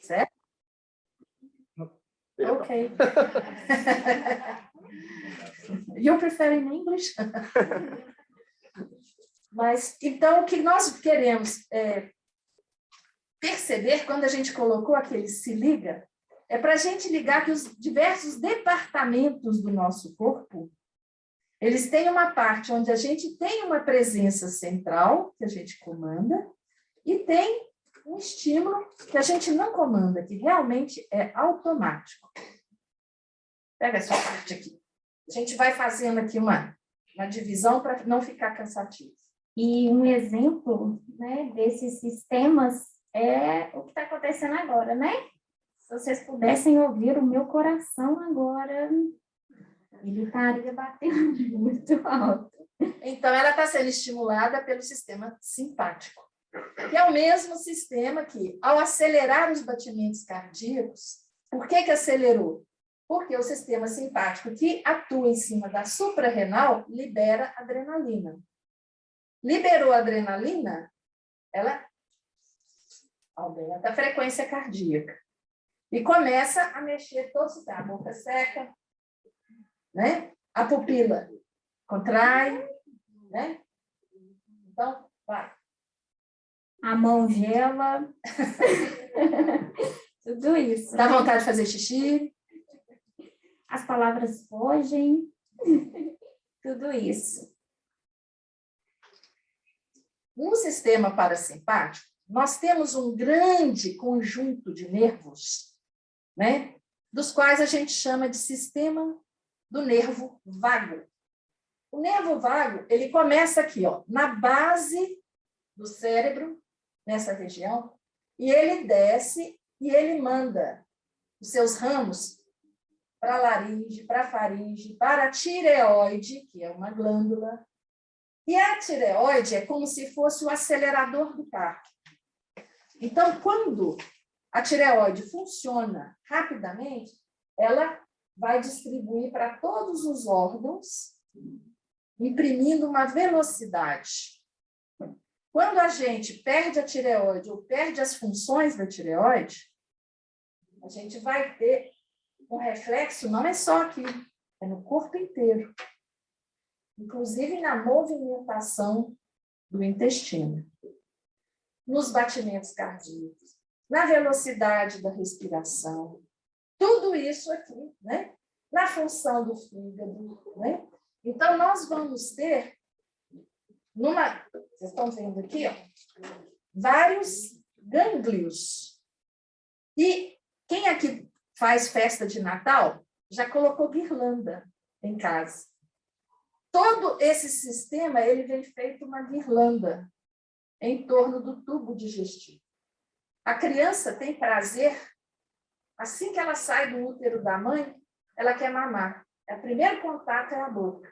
Certo? Ok. You prefer in English? Mas, então, o que nós queremos perceber quando a gente colocou aquele se liga, é para a gente ligar que os diversos departamentos do nosso corpo, eles têm uma parte onde a gente tem uma presença central, que a gente comanda, e tem um estímulo que a gente não comanda, que realmente é automático. Pega essa parte aqui. A gente vai fazendo aqui uma divisão para não ficar cansativo. E um exemplo, né, desses sistemas é o que está acontecendo agora, né? Se vocês pudessem ouvir o meu coração agora, ele estaria batendo muito alto. Então, ela está sendo estimulada pelo sistema simpático, que é o mesmo sistema que, ao acelerar os batimentos cardíacos, por que acelerou? Porque o sistema simpático, que atua em cima da suprarrenal, libera adrenalina. Liberou a adrenalina, ela aumenta a frequência cardíaca. E começa a mexer todos, a boca seca, né? A pupila contrai, né? Então, vai. A mão gela. Tudo isso. Dá vontade de fazer xixi. As palavras fogem. Tudo isso. No sistema parasimpático, nós temos um grande conjunto de nervos, né? Dos quais a gente chama de sistema do nervo vago. O nervo vago, ele começa aqui, ó, na base do cérebro, nessa região, e ele desce e ele manda os seus ramos para a laringe, para a faringe, para a tireoide, que é uma glândula. E a tireoide é como se fosse o acelerador do carro. Então, quando a tireoide funciona rapidamente, ela vai distribuir para todos os órgãos, imprimindo uma velocidade. Quando a gente perde a tireoide ou perde as funções da tireoide, a gente vai ter um reflexo, não é só aqui, é no corpo inteiro. Inclusive na movimentação do intestino, nos batimentos cardíacos, na velocidade da respiração, tudo isso aqui, né? Na função do fígado, né? Então, nós vamos ter, vocês estão vendo aqui, ó, vários gânglios. E quem aqui faz festa de Natal já colocou guirlanda em casa. Todo esse sistema, ele vem feito uma guirlanda em torno do tubo digestivo. A criança tem prazer, assim que ela sai do útero da mãe, ela quer mamar. O primeiro contato é a boca.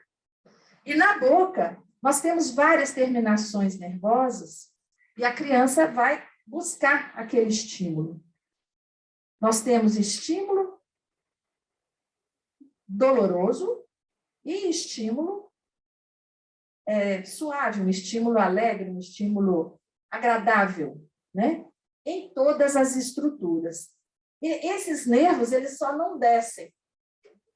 E na boca, nós temos várias terminações nervosas e a criança vai buscar aquele estímulo. Nós temos estímulo doloroso e estímulo suave, um estímulo alegre, um estímulo agradável, né? Em todas as estruturas. E esses nervos, eles só não descem.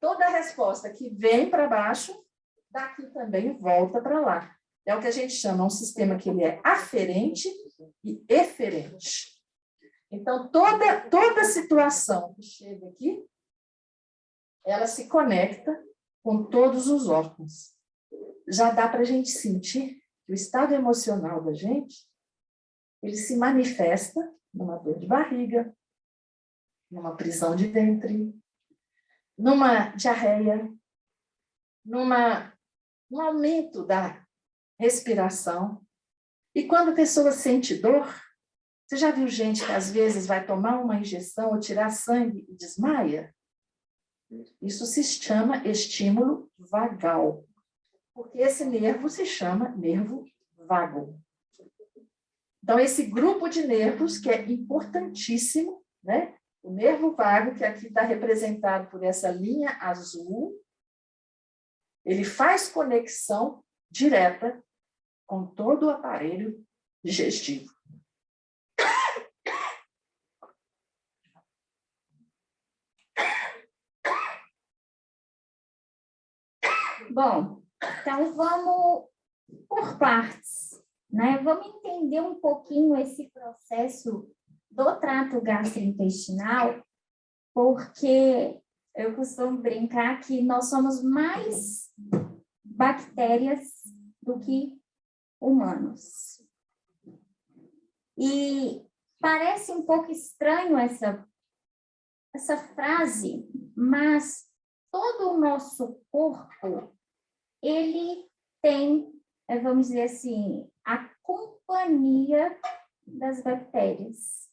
Toda a resposta que vem para baixo, daqui também volta para lá. É o que a gente chama um sistema que ele é aferente e eferente. Então, toda situação que chega aqui, ela se conecta com todos os órgãos. Já dá para a gente sentir que o estado emocional da gente, ele se manifesta numa dor de barriga, numa prisão de ventre, numa diarreia, num aumento da respiração. E quando a pessoa sente dor, você já viu gente que às vezes vai tomar uma injeção ou tirar sangue e desmaia? Isso se chama estímulo vagal. Porque esse nervo se chama nervo vago. Então, esse grupo de nervos, que é importantíssimo, né? O nervo vago, que aqui está representado por essa linha azul, ele faz conexão direta com todo o aparelho digestivo. Bom, então vamos por partes, né? Vamos entender um pouquinho esse processo do trato gastrointestinal, porque eu costumo brincar que nós somos mais bactérias do que humanos. E parece um pouco estranho essa frase, mas todo o nosso corpo, ele tem, vamos dizer assim, a companhia das bactérias.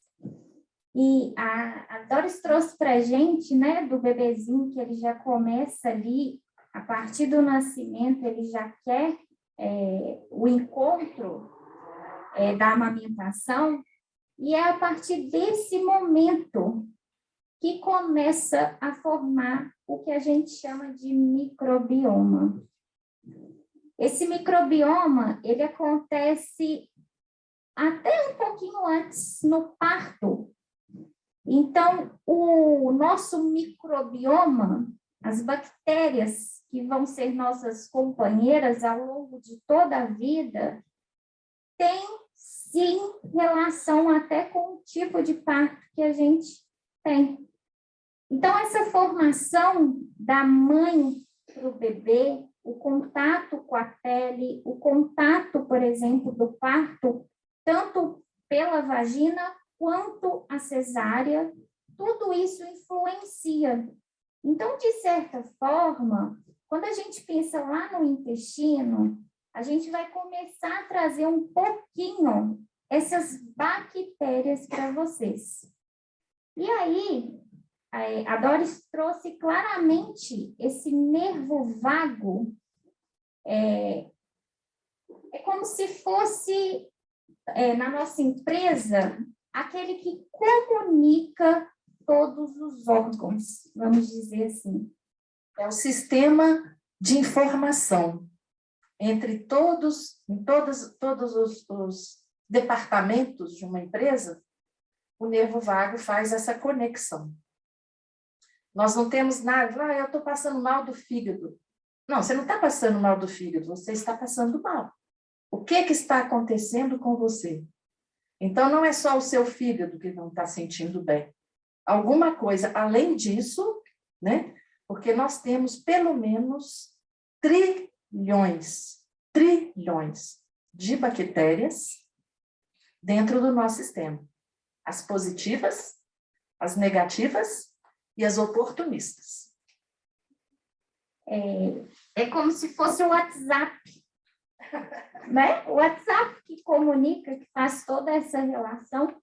E a Doris trouxe para a gente, né, do bebezinho, que ele já começa ali, a partir do nascimento, ele já quer o encontro da amamentação, e é a partir desse momento que começa a formar o que a gente chama de microbioma. Esse microbioma, ele acontece até um pouquinho antes, no parto. Então, o nosso microbioma, as bactérias que vão ser nossas companheiras ao longo de toda a vida, tem sim relação até com o tipo de parto que a gente tem. Então, essa formação da mãe para o bebê, o contato com a pele, o contato, por exemplo, do parto, tanto pela vagina quanto a cesárea, tudo isso influencia. Então, de certa forma, quando a gente pensa lá no intestino, a gente vai começar a trazer um pouquinho essas bactérias para vocês. E aí, a Doris trouxe claramente esse nervo vago, é como se fosse, na nossa empresa, aquele que comunica todos os órgãos, vamos dizer assim. É o sistema de informação entre todos os departamentos de uma empresa. O nervo vago faz essa conexão. Nós não temos nada, eu estou passando mal do fígado. Não, você não está passando mal do fígado, você está passando mal. O que está acontecendo com você? Então, não é só o seu fígado que não está sentindo bem. Alguma coisa além disso, né? Porque nós temos pelo menos trilhões de bactérias dentro do nosso sistema. As positivas, as negativas e as oportunistas. É como se fosse o WhatsApp, né? O WhatsApp que comunica, que faz toda essa relação.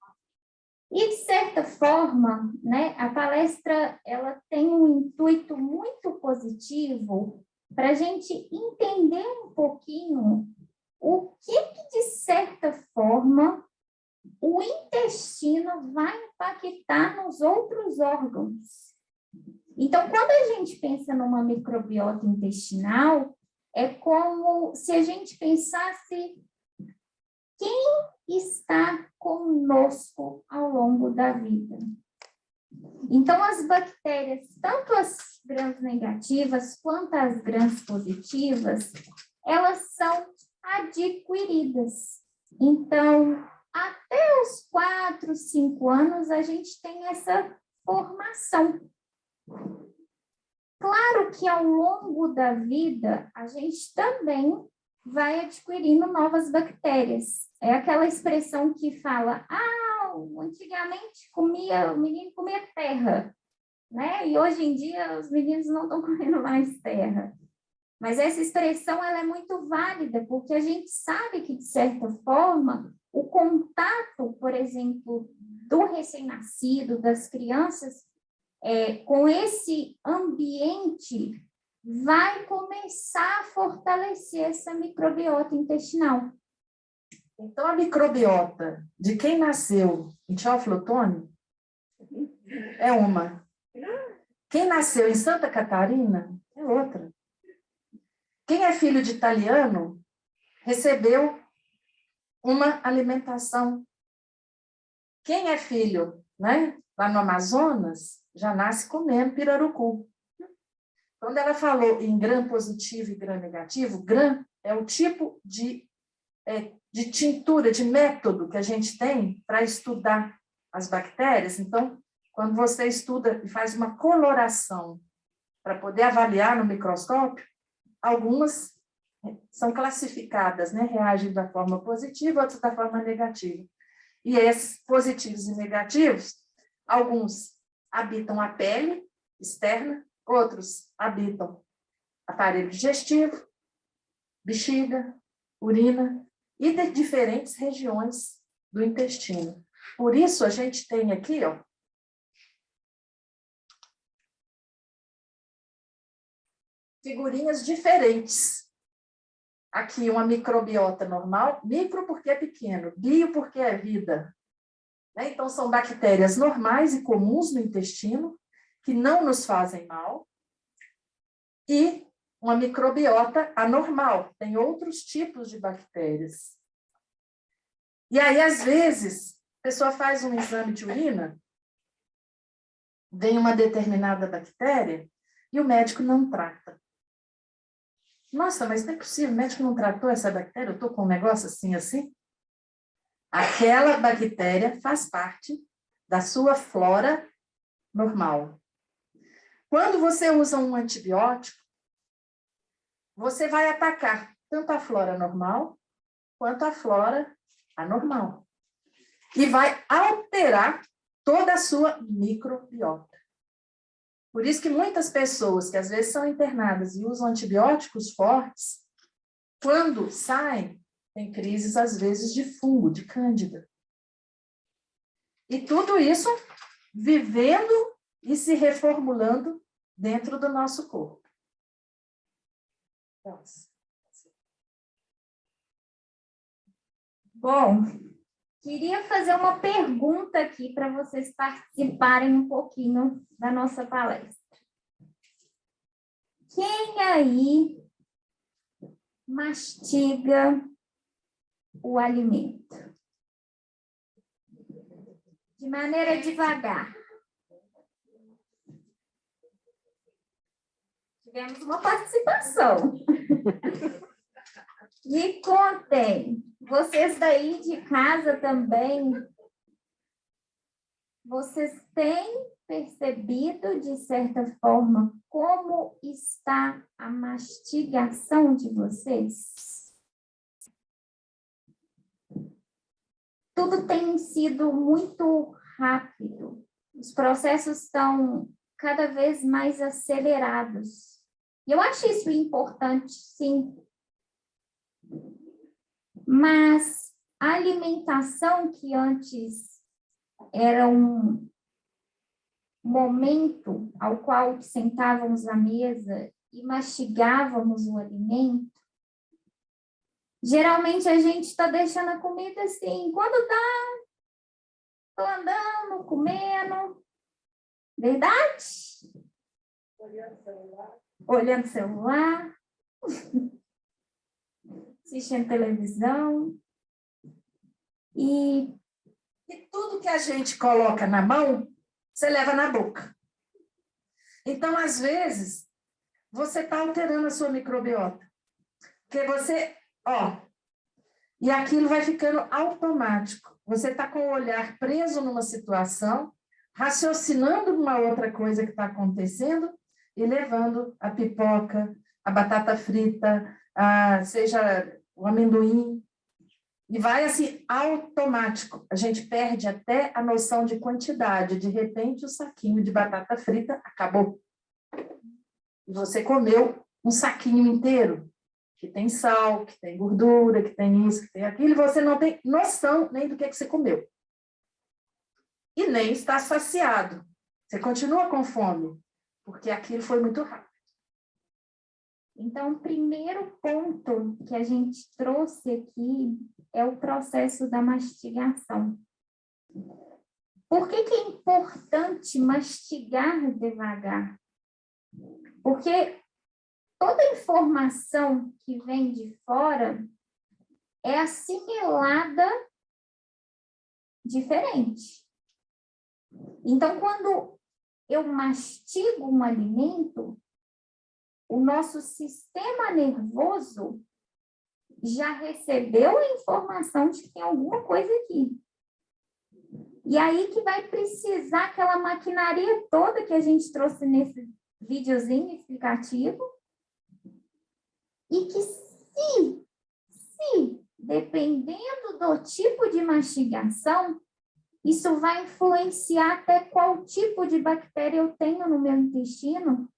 E, de certa forma, né, a palestra ela tem um intuito muito positivo para a gente entender um pouquinho o que, de certa forma, o intestino vai impactar nos outros órgãos. Então, quando a gente pensa numa microbiota intestinal, é como se a gente pensasse quem está conosco ao longo da vida. Então, as bactérias, tanto as gram negativas quanto as gram positivas, elas são adquiridas. Então, até os 4, 5 anos, a gente tem essa formação. Claro que ao longo da vida, a gente também vai adquirindo novas bactérias. É aquela expressão que fala, antigamente o menino comia terra, né? E hoje em dia os meninos não estão comendo mais terra. Mas essa expressão ela é muito válida, porque a gente sabe que, de certa forma, o contato, por exemplo, do recém-nascido, das crianças, com esse ambiente, vai começar a fortalecer essa microbiota intestinal. Então, a microbiota de quem nasceu em Teófilo é uma. Quem nasceu em Santa Catarina é outra. Quem é filho de italiano recebeu uma alimentação. Quem é filho, né, lá no Amazonas, já nasce comendo pirarucu. Quando ela falou em gram positivo e gram negativo, gram é o tipo de tintura, de método que a gente tem para estudar as bactérias. Então, quando você estuda e faz uma coloração para poder avaliar no microscópio, algumas são classificadas, né? Reagem da forma positiva, outras da forma negativa. E esses positivos e negativos, alguns habitam a pele externa, outros habitam aparelho digestivo, bexiga, urina e de diferentes regiões do intestino. Por isso, a gente tem aqui, ó, figurinhas diferentes. Aqui, uma microbiota normal, micro porque é pequeno, bio porque é vida. Né? Então, são bactérias normais e comuns no intestino, que não nos fazem mal, e uma microbiota anormal, tem outros tipos de bactérias. E aí, às vezes, a pessoa faz um exame de urina, vem uma determinada bactéria, e o médico não trata. Nossa, mas não é possível, o médico não tratou essa bactéria, eu estou com um negócio assim, assim. Aquela bactéria faz parte da sua flora normal. Quando você usa um antibiótico, você vai atacar tanto a flora normal quanto a flora anormal. E vai alterar toda a sua microbiota. Por isso que muitas pessoas que às vezes são internadas e usam antibióticos fortes, quando saem, tem crises às vezes de fungo, de cândida. E tudo isso vivendo e se reformulando dentro do nosso corpo. Bom, queria fazer uma pergunta aqui para vocês participarem um pouquinho da nossa palestra. Quem aí mastiga o alimento? De maneira devagar. Tivemos uma participação. Me contem, vocês daí de casa também, vocês têm percebido, de certa forma, como está a mastigação de vocês? Tudo tem sido muito rápido. Os processos estão cada vez mais acelerados. E eu acho isso importante, sim. Mas a alimentação, que antes era um momento ao qual sentávamos à mesa e mastigávamos o alimento, geralmente a gente está deixando a comida assim, quando dá, estou andando, comendo, verdade? Olhando celular, assistindo televisão. E tudo que a gente coloca na mão, você leva na boca. Então, às vezes, você está alterando a sua microbiota. Porque você, e aquilo vai ficando automático. Você está com o olhar preso numa situação, raciocinando uma outra coisa que está acontecendo e levando a pipoca, a batata frita, seja o amendoim, e vai assim automático. A gente perde até a noção de quantidade. De repente, o saquinho de batata frita acabou. E você comeu um saquinho inteiro, que tem sal, que tem gordura, que tem isso, que tem aquilo, e você não tem noção nem do que você comeu. E nem está saciado. Você continua com fome, porque aquilo foi muito rápido. Então, o primeiro ponto que a gente trouxe aqui é o processo da mastigação. Por que é importante mastigar devagar? Porque toda informação que vem de fora é assimilada diferente. Então, quando eu mastigo um alimento, o nosso sistema nervoso já recebeu a informação de que tem alguma coisa aqui. E aí que vai precisar aquela maquinaria toda que a gente trouxe nesse videozinho explicativo. E que dependendo do tipo de mastigação, isso vai influenciar até qual tipo de bactéria eu tenho no meu intestino.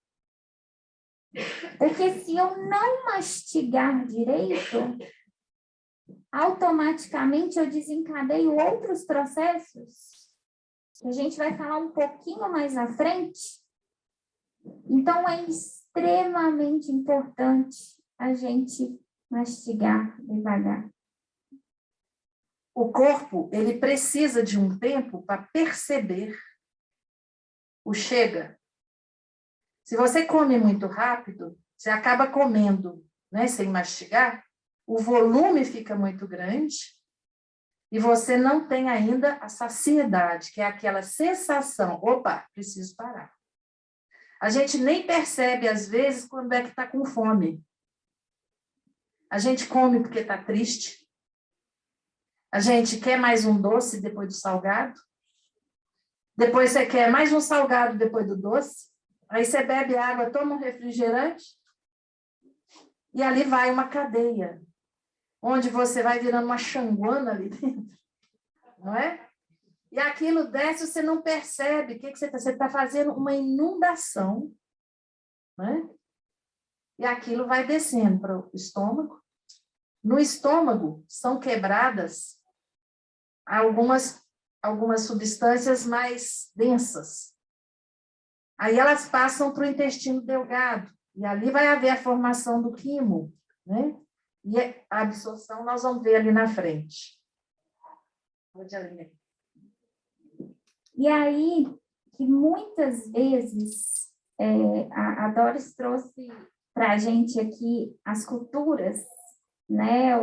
Porque se eu não mastigar direito, automaticamente eu desencadeio outros processos, que a gente vai falar um pouquinho mais à frente. Então, é extremamente importante a gente mastigar devagar. O corpo, ele precisa de um tempo para perceber o chega. Se você come muito rápido, você acaba comendo, né, sem mastigar, o volume fica muito grande e você não tem ainda a saciedade, que é aquela sensação, opa, preciso parar. A gente nem percebe, às vezes, quando é que está com fome. A gente come porque está triste. A gente quer mais um doce depois do salgado. Depois você quer mais um salgado depois do doce. Aí você bebe água, toma um refrigerante. E ali vai uma cadeia, onde você vai virando uma xanguana ali dentro. Não é? E aquilo desce, você não percebe. O que você está? Você está fazendo uma inundação. Não é? E aquilo vai descendo para o estômago. No estômago são quebradas algumas substâncias mais densas. Aí elas passam para o intestino delgado, e ali vai haver a formação do quimo, né? E a absorção nós vamos ver ali na frente. E aí, que muitas vezes, a Doris trouxe para a gente aqui as culturas, né,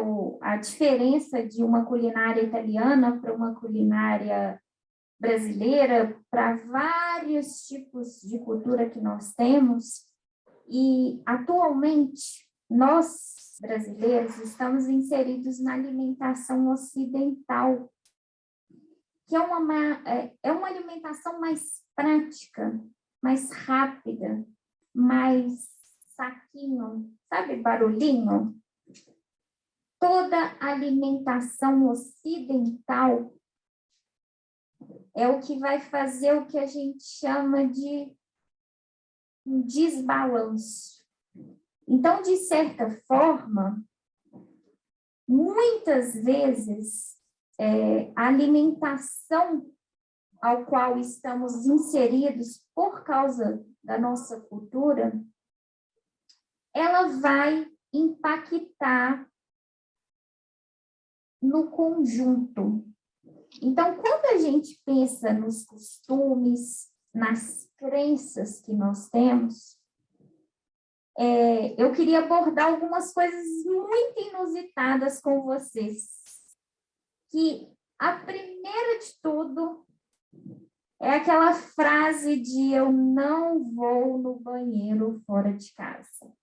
a diferença de uma culinária italiana para uma culinária brasileira, para vários tipos de cultura que nós temos, e atualmente nós, brasileiros, estamos inseridos na alimentação ocidental, que é uma alimentação mais prática, mais rápida, mais saquinho, sabe, barulhinho? Toda alimentação ocidental é o que vai fazer o que a gente chama de um desbalanço. Então, de certa forma, muitas vezes, a alimentação ao qual estamos inseridos por causa da nossa cultura, ela vai impactar no conjunto. Então, quando a gente pensa nos costumes, nas crenças que nós temos, eu queria abordar algumas coisas muito inusitadas com vocês. Que a primeira de tudo é aquela frase de eu não vou no banheiro fora de casa.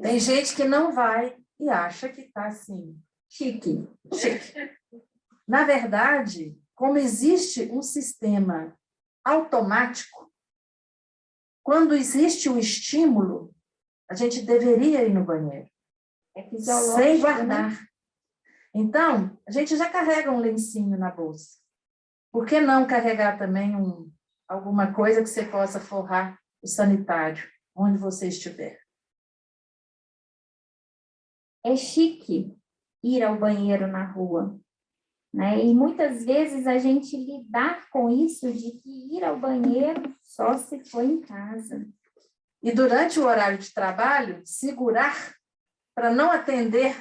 Tem gente que não vai e acha que está assim, chique. Na verdade, como existe um sistema automático, quando existe um estímulo, a gente deveria ir no banheiro, sem guardar. Né? Então, a gente já carrega um lencinho na bolsa. Por que não carregar também alguma coisa que você possa forrar o sanitário, onde você estiver? É chique ir ao banheiro na rua, né? E muitas vezes a gente lidar com isso de que ir ao banheiro só se for em casa. E durante o horário de trabalho, segurar para não atender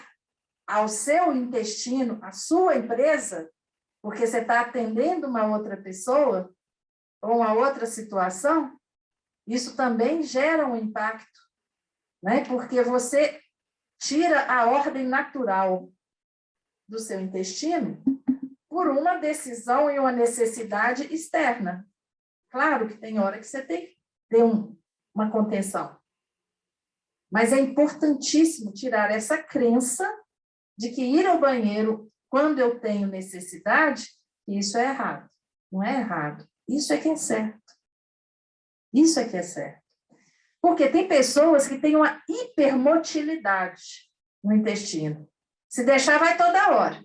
ao seu intestino, à sua empresa, porque você está atendendo uma outra pessoa ou uma outra situação, isso também gera um impacto, né? Porque você tira a ordem natural do seu intestino por uma decisão e uma necessidade externa. Claro que tem hora que você tem que ter uma contenção. Mas é importantíssimo tirar essa crença de que ir ao banheiro quando eu tenho necessidade, isso é errado. Não é errado. Isso é que é certo. Isso é que é certo. Porque tem pessoas que têm uma hipermotilidade no intestino. Se deixar, vai toda hora.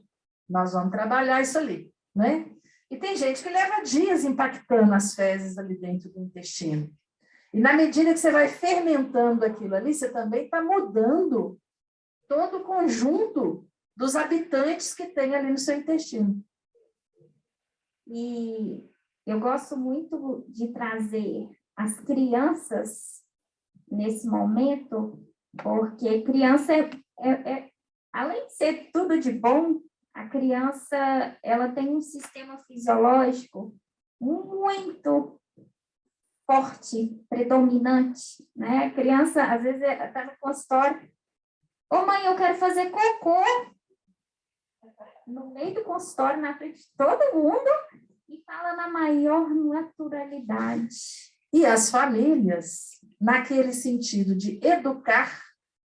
Nós vamos trabalhar isso ali, né? E tem gente que leva dias impactando as fezes ali dentro do intestino. E na medida que você vai fermentando aquilo ali, você também está mudando todo o conjunto dos habitantes que tem ali no seu intestino. E eu gosto muito de trazer as crianças nesse momento, porque criança além de ser tudo de bom, a criança ela tem um sistema fisiológico muito forte, predominante, né? A criança, às vezes, está no consultório, ô mãe, eu quero fazer cocô, no meio do consultório, na frente de todo mundo, e fala na maior naturalidade. E as famílias, naquele sentido de educar,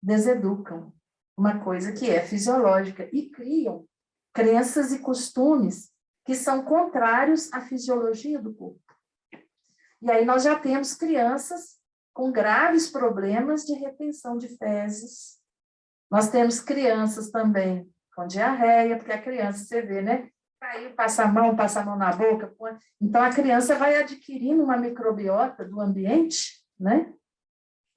deseducam, uma coisa que é fisiológica, e criam crenças e costumes que são contrários à fisiologia do corpo. E aí nós já temos crianças com graves problemas de retenção de fezes. Nós temos crianças também com diarreia, porque a criança, você vê, né? Caiu, passa a mão na boca. Então, a criança vai adquirindo uma microbiota do ambiente, né?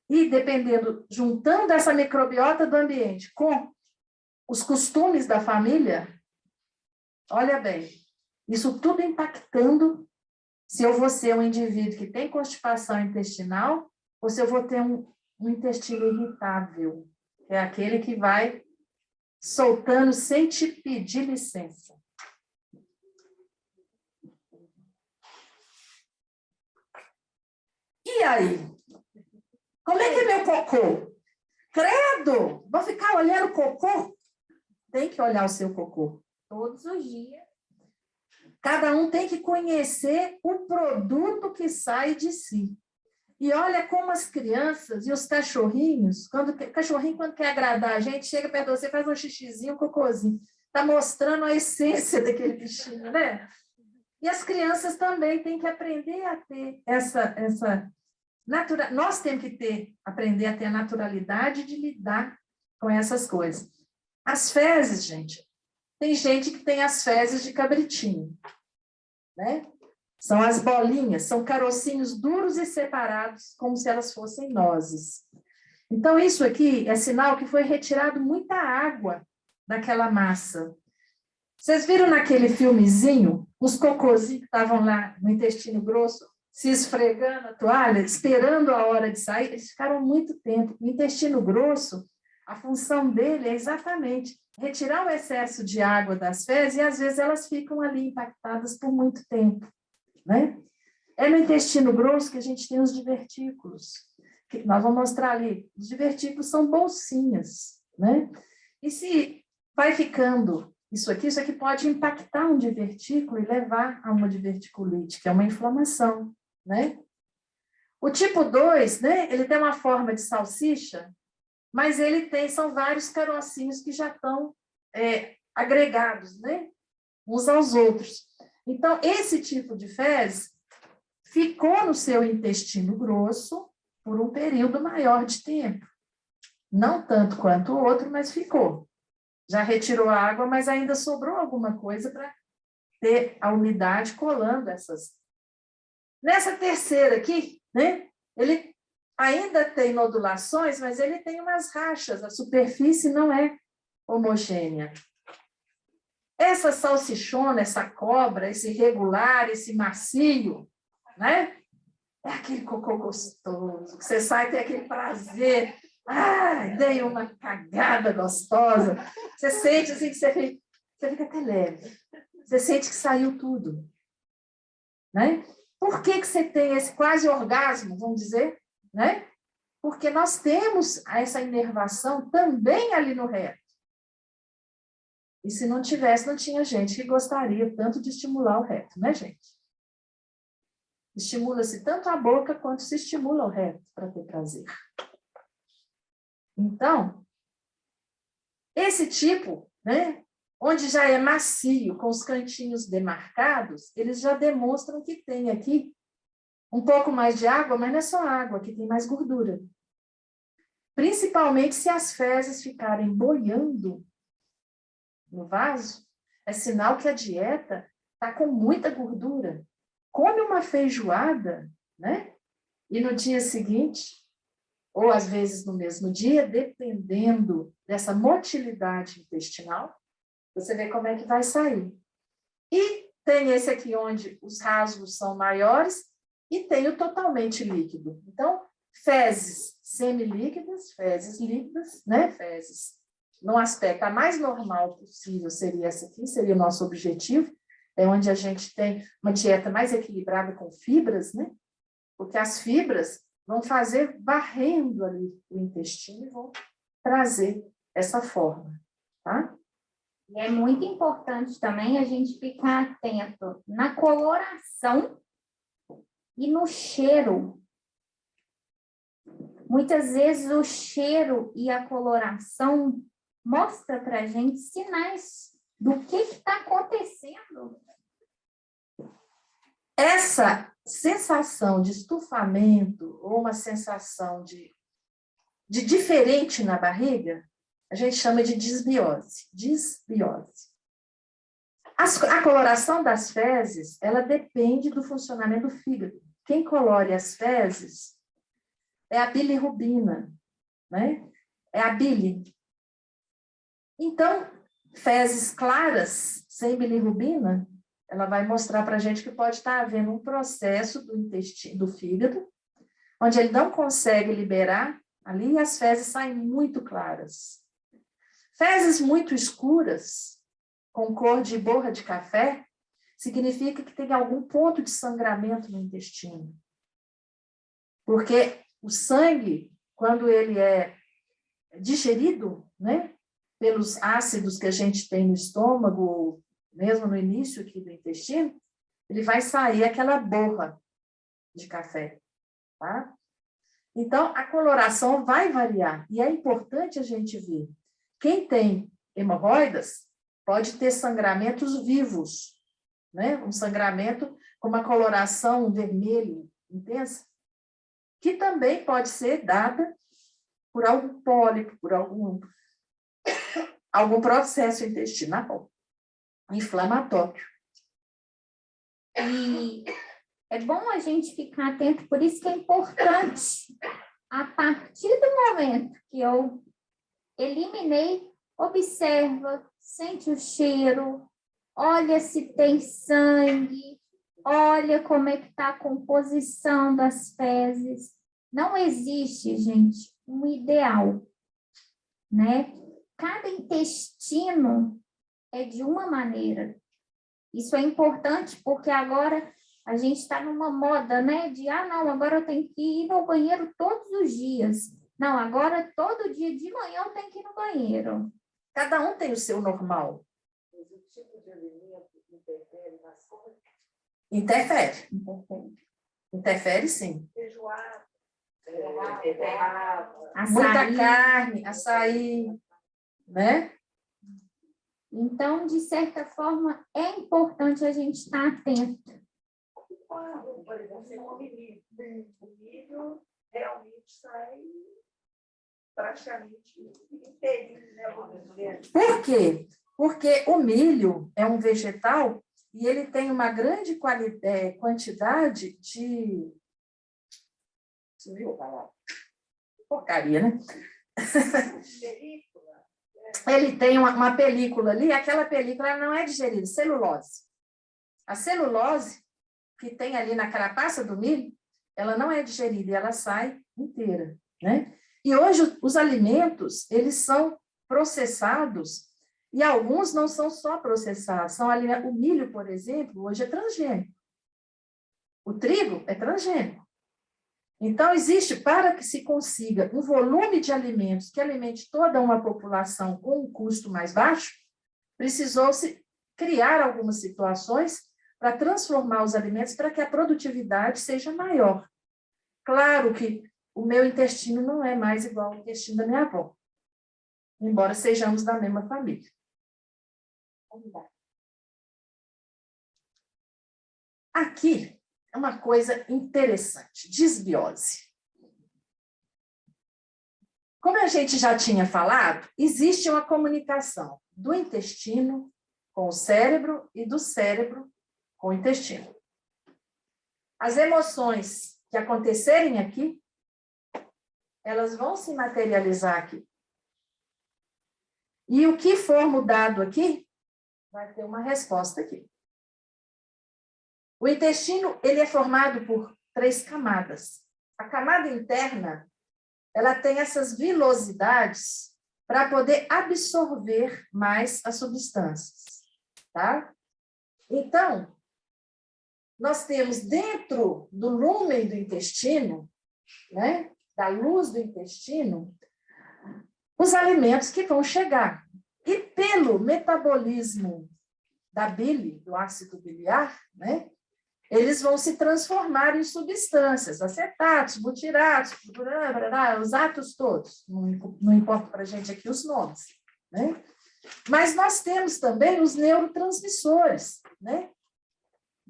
E, dependendo, juntando essa microbiota do ambiente com os costumes da família, olha bem, isso tudo impactando se eu vou ser um indivíduo que tem constipação intestinal ou se eu vou ter um intestino irritável, que é aquele que vai soltando sem te pedir licença. E aí? Como é que é meu cocô? Credo! Vou ficar olhando o cocô? Tem que olhar o seu cocô. Todos os dias. Cada um tem que conhecer o produto que sai de si. E olha como as crianças e os cachorrinhos, cachorrinho, quando quer agradar a gente, chega perto de você, faz um xixizinho, um cocôzinho. Está mostrando a essência daquele bichinho, né? E as crianças também têm que aprender a ter nós temos que aprender a ter a naturalidade de lidar com essas coisas. As fezes, gente, tem gente que tem as fezes de cabritinho, né? São as bolinhas, são carocinhos duros e separados, como se elas fossem nozes. Então, isso aqui é sinal que foi retirado muita água daquela massa. Vocês viram naquele filmezinho, os cocôzinhos que estavam lá no intestino grosso, se esfregando a toalha, esperando a hora de sair? Eles ficaram muito tempo. O intestino grosso, a função dele é exatamente retirar o excesso de água das fezes e, às vezes, elas ficam ali impactadas por muito tempo, né? É no intestino grosso que a gente tem os divertículos. Que nós vamos mostrar ali. Os divertículos são bolsinhas, né? E se vai ficando isso aqui pode impactar um divertículo e levar a uma diverticulite, que é uma inflamação, né? O tipo 2, né? Ele tem uma forma de salsicha, mas são vários carocinhos que já estão agregados, né? Uns aos outros. Então, esse tipo de fezes ficou no seu intestino grosso por um período maior de tempo. Não tanto quanto o outro, mas ficou. Já retirou a água, mas ainda sobrou alguma coisa para ter a umidade colando essas. Nessa terceira aqui, né? Ele ainda tem nodulações, mas ele tem umas rachas, a superfície não é homogênea. Essa salsichona, essa cobra, esse regular, esse macio, né? É aquele cocô gostoso, que você sai e tem aquele prazer. Ah, dei uma cagada gostosa. Você sente assim que você fica até leve. Você sente que saiu tudo. Né? Por que você tem esse quase orgasmo, vamos dizer? Né? Porque nós temos essa inervação também ali no reto. E se não tivesse, não tinha gente que gostaria tanto de estimular o reto, né, gente? Estimula-se tanto a boca quanto se estimula o reto para ter prazer. Então, esse tipo, né, onde já é macio, com os cantinhos demarcados, eles já demonstram que tem aqui um pouco mais de água, mas não é só água, aqui tem mais gordura. Principalmente se as fezes ficarem boiando no vaso, é sinal que a dieta está com muita gordura. Come uma feijoada, né? E no dia seguinte, ou às vezes no mesmo dia, dependendo dessa motilidade intestinal, você vê como é que vai sair. E tem esse aqui onde os rasgos são maiores e tem o totalmente líquido. Então, fezes semilíquidas, fezes líquidas, né? Fezes no aspecto a mais normal possível seria essa aqui, seria o nosso objetivo, é onde a gente tem uma dieta mais equilibrada com fibras, né? Porque as fibras vão fazer varrendo ali o intestino e vão trazer essa forma, tá? E é muito importante também a gente ficar atento na coloração e no cheiro. Muitas vezes o cheiro e a coloração mostra para a gente sinais do que está acontecendo. Essa sensação de estufamento ou uma sensação de diferente na barriga, a gente chama de disbiose. Disbiose. A coloração das fezes, ela depende do funcionamento do fígado. Quem colore as fezes é a bilirrubina, né? É a bile. Então, fezes claras, sem bilirrubina, ela vai mostrar para a gente que pode estar havendo um processo do intestino, do fígado, onde ele não consegue liberar ali e as fezes saem muito claras. Fezes muito escuras, com cor de borra de café, significa que tem algum ponto de sangramento no intestino. Porque o sangue, quando ele é digerido, né, pelos ácidos que a gente tem no estômago, mesmo no início aqui do intestino, ele vai sair aquela borra de café, tá? Então, a coloração vai variar, e é importante a gente ver. Quem tem hemorroidas pode ter sangramentos vivos, né? Um sangramento com uma coloração vermelho intensa, que também pode ser dada por algum pólipo, por algum processo intestinal inflamatório. E é bom a gente ficar atento, por isso que é importante, a partir do momento que eu eliminei, observa, sente o cheiro, olha se tem sangue, olha como é que está a composição das fezes. Não existe, gente, um ideal, né? Cada intestino é de uma maneira. Isso é importante porque agora a gente está numa moda, né? De, não, agora eu tenho que ir no banheiro todos os dias. Não, agora todo dia de manhã eu tenho que ir no banheiro. Cada um tem o seu normal. Mas o tipo de alimento interfere nas coisas? Interfere. Interfere, sim. Feijoada, muita carne, açaí, né? Então, de certa forma, é importante a gente estar atento. Por exemplo, você come milho. O milho realmente sai praticamente inteirinho, né? Por quê? Porque o milho é um vegetal e ele tem uma grande quantidade de... Você viu a palavra? Porcaria, né? Ele tem uma película ali, aquela película não é digerida, celulose. A celulose que tem ali na carapaça do milho, ela não é digerida e ela sai inteira, né? E hoje os alimentos, eles são processados e alguns não são só processados, são alimentos. O milho, por exemplo, hoje é transgênico. O trigo é transgênico. Então, existe, para que se consiga um volume de alimentos que alimente toda uma população com um custo mais baixo, precisou-se criar algumas situações para transformar os alimentos para que a produtividade seja maior. Claro que o meu intestino não é mais igual ao intestino da minha avó, embora sejamos da mesma família. Aqui é uma coisa interessante, disbiose. Como a gente já tinha falado, existe uma comunicação do intestino com o cérebro e do cérebro com o intestino. As emoções que acontecerem aqui, elas vão se materializar aqui. E o que for mudado aqui, vai ter uma resposta aqui. O intestino, ele é formado por 3 camadas. A camada interna, ela tem essas vilosidades para poder absorver mais as substâncias, tá? Então, nós temos dentro do lúmen do intestino, né, da luz do intestino, os alimentos que vão chegar. E pelo metabolismo da bile, do ácido biliar, né, eles vão se transformar em substâncias, acetatos, butiratos, os átomos todos, não importa para a gente aqui os nomes, né? Mas nós temos também os neurotransmissores, né?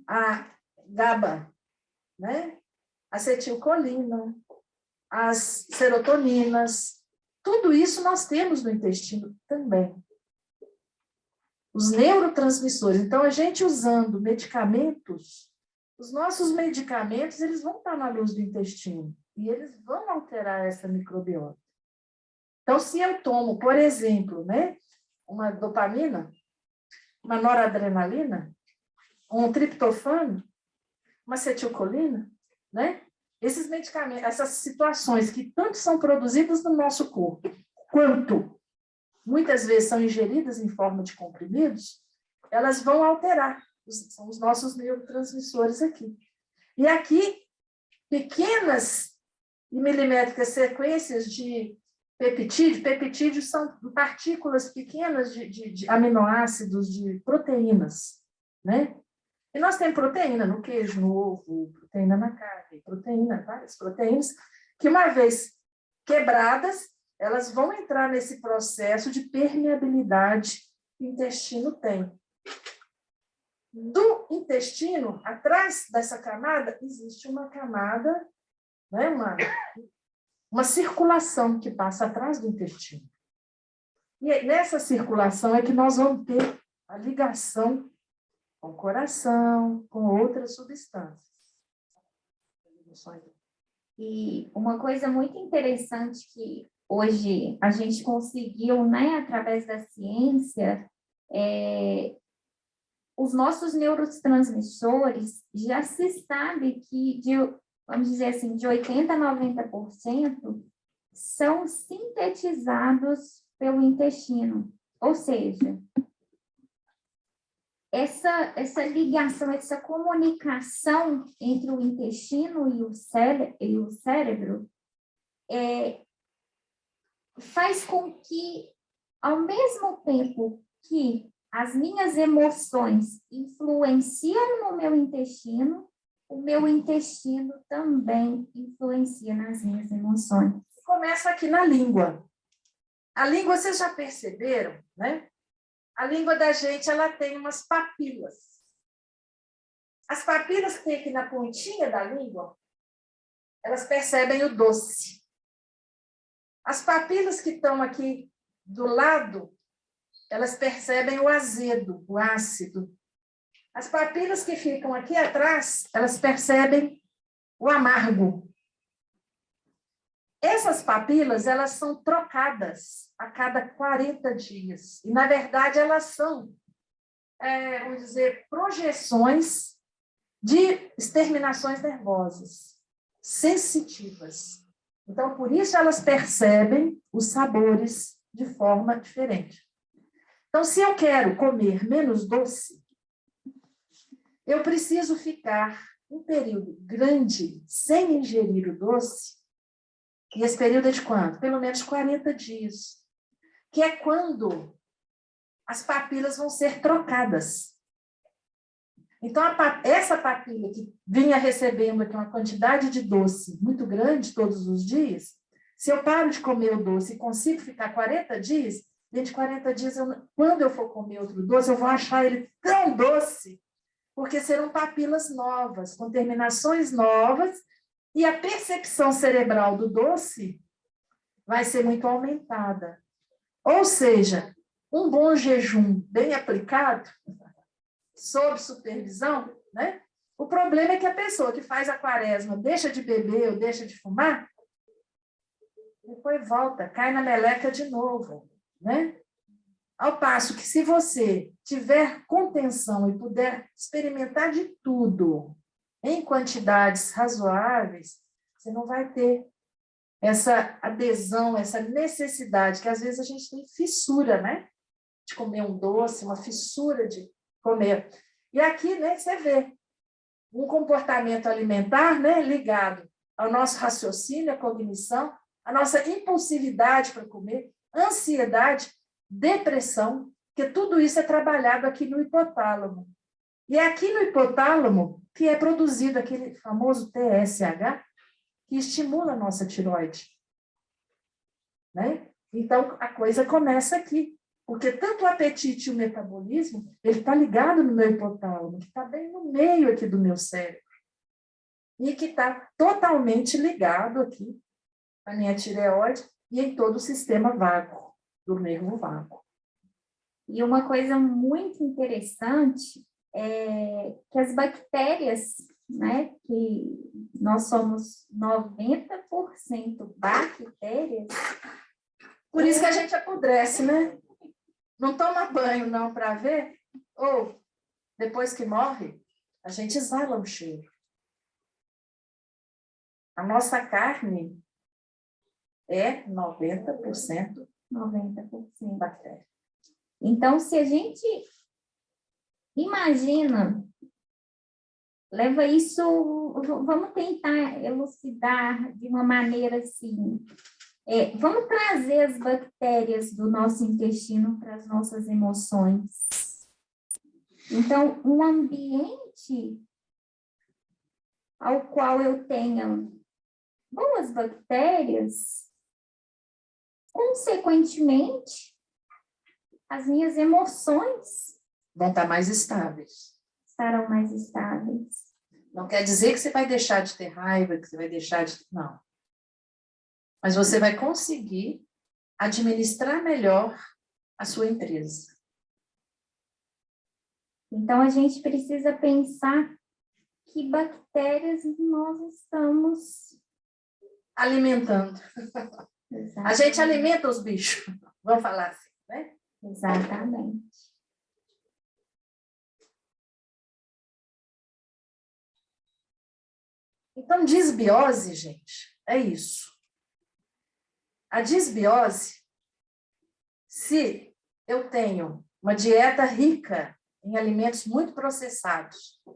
A GABA, né? Acetilcolina, as serotoninas, tudo isso nós temos no intestino também. Os neurotransmissores. Então, a gente usando medicamentos, os nossos medicamentos, eles vão estar na luz do intestino e eles vão alterar essa microbiota. Então, se eu tomo, por exemplo, né, uma dopamina, uma noradrenalina, um triptofano, uma acetilcolina, né? Esses medicamentos, essas situações que tanto são produzidas no nosso corpo, quanto muitas vezes são ingeridas em forma de comprimidos, elas vão alterar. São os nossos neurotransmissores aqui. E aqui, pequenas e milimétricas sequências de peptídeos. Peptídeos são partículas pequenas de aminoácidos, de proteínas, né? E nós temos proteína no queijo, no ovo, proteína na carne, proteína, várias proteínas, que uma vez quebradas, elas vão entrar nesse processo de permeabilidade que o intestino tem. Do intestino, atrás dessa camada, existe uma camada, né, uma circulação que passa atrás do intestino. E nessa circulação é que nós vamos ter a ligação com o coração, com outras substâncias. E uma coisa muito interessante que hoje a gente conseguiu, né, através da ciência, os nossos neurotransmissores, já se sabe que, vamos dizer assim, de 80% a 90% são sintetizados pelo intestino. Ou seja, essa ligação, essa comunicação entre o intestino e o cérebro faz com que, ao mesmo tempo que as minhas emoções influenciam no meu intestino, o meu intestino também influencia nas minhas emoções. Começa aqui na língua. A língua, vocês já perceberam, né? A língua da gente, ela tem umas papilas. As papilas que tem aqui na pontinha da língua, elas percebem o doce. As papilas que estão aqui do lado, elas percebem o azedo, o ácido. As papilas que ficam aqui atrás, elas percebem o amargo. Essas papilas, elas são trocadas a cada 40 dias. E, na verdade, elas são, vamos dizer, projeções de exterminações nervosas, sensitivas. Então, por isso, elas percebem os sabores de forma diferente. Então, se eu quero comer menos doce, eu preciso ficar um período grande sem ingerir o doce. E esse período é de quanto? Pelo menos 40 dias. Que é quando as papilas vão ser trocadas. Então, essa papila que vinha recebendo aqui uma quantidade de doce muito grande todos os dias, se eu paro de comer o doce e consigo ficar 40 dias, dentro de 40 dias, quando eu for comer outro doce, eu vou achar ele tão doce, porque serão papilas novas, com terminações novas, e a percepção cerebral do doce vai ser muito aumentada. Ou seja, um bom jejum bem aplicado, sob supervisão, né? O problema é que a pessoa que faz a quaresma deixa de beber ou deixa de fumar, depois volta, cai na meleca de novo, né? Ao passo que se você tiver contenção e puder experimentar de tudo em quantidades razoáveis, você não vai ter essa adesão, essa necessidade, que às vezes a gente tem fissura, né? De comer um doce, uma fissura de comer. E aqui, né, você vê um comportamento alimentar, né, ligado ao nosso raciocínio, à cognição, à nossa impulsividade para comer, ansiedade, depressão, que tudo isso é trabalhado aqui no hipotálamo. E é aqui no hipotálamo que é produzido aquele famoso TSH, que estimula a nossa tireoide. Né? Então, a coisa começa aqui. Porque tanto o apetite e o metabolismo, ele está ligado no meu hipotálamo, que está bem no meio aqui do meu cérebro. E que está totalmente ligado aqui à minha tireoide e em todo o sistema vago, do nervo vago. E uma coisa muito interessante é que as bactérias, né, que nós somos 90% bactérias. Por isso que a gente apodrece, né? Não toma banho, não, para ver. Ou, depois que morre, a gente exala o cheiro. A nossa carne é 90% bactéria. Então, se a gente imagina, leva isso, vamos tentar elucidar de uma maneira assim, vamos trazer as bactérias do nosso intestino para as nossas emoções. Então, um ambiente ao qual eu tenha boas bactérias, consequentemente, as minhas emoções vão estar mais estáveis. Estarão mais estáveis. Não quer dizer que você vai deixar de ter raiva, que você vai deixar de... Não. Mas você vai conseguir administrar melhor a sua empresa. Então, a gente precisa pensar que bactérias nós estamos alimentando. Exatamente. A gente alimenta os bichos, vamos falar assim, né? Exatamente. Então, disbiose, gente, é isso. A disbiose, se eu tenho uma dieta rica em alimentos muito processados. O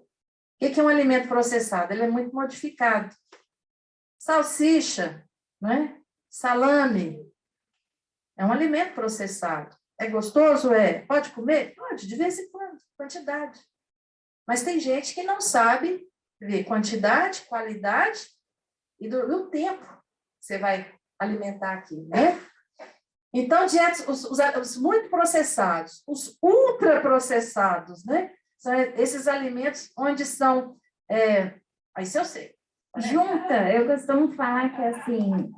que é um alimento processado? Ele é muito modificado. Salsicha, né? Salame, é um alimento processado. É gostoso? É. Pode comer? Pode, de vez em quando, quantidade. Mas tem gente que não sabe ver quantidade, qualidade e do tempo que você vai alimentar aqui, né? Então, os muito processados, os ultraprocessados, né? São esses alimentos onde são... isso eu sei. Junta, eu costumo falar que, assim,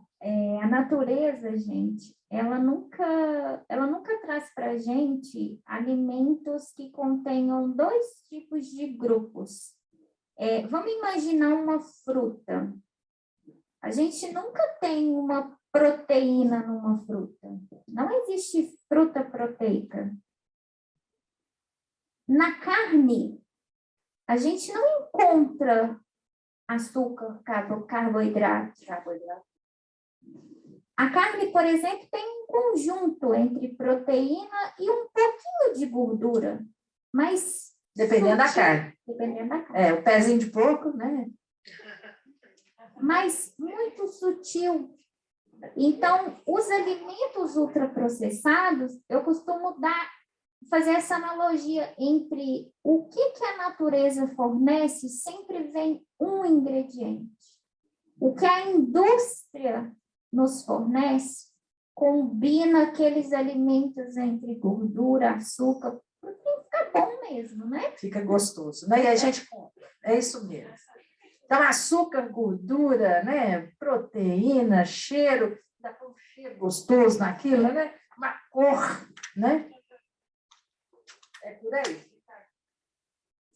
a natureza, gente, ela nunca traz para a gente alimentos que contenham dois tipos de grupos. Vamos imaginar uma fruta. A gente nunca tem uma proteína numa fruta. Não existe fruta proteica. Na carne, a gente não encontra açúcar, carboidrato. A carne, por exemplo, tem um conjunto entre proteína e um pouquinho de gordura, mas... Dependendo da carne. Dependendo da carne. O pezinho de porco, né? Mas muito sutil. Então, os alimentos ultraprocessados, eu costumo dar fazer essa analogia entre o que a natureza fornece, sempre vem um ingrediente. O que a indústria nos fornece, combina aqueles alimentos entre gordura, açúcar, porque fica bom mesmo, né? Fica gostoso, né? E a gente compra, é isso mesmo. Então, açúcar, gordura, né? Proteína, cheiro, dá um cheiro gostoso naquilo, né? Uma cor, né? É por aí.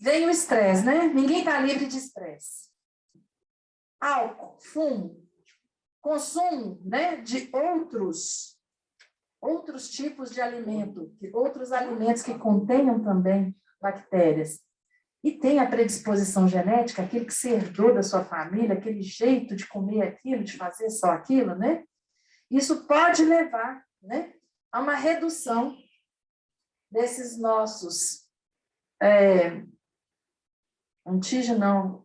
Vem o estresse, né? Ninguém está livre de estresse. Álcool, fumo, consumo, né? De outros tipos de alimento, outros alimentos que contenham também bactérias. E tem a predisposição genética, aquele que se herdou da sua família, aquele jeito de comer aquilo, de fazer só aquilo, né? Isso pode levar, né, a uma redução desses nossos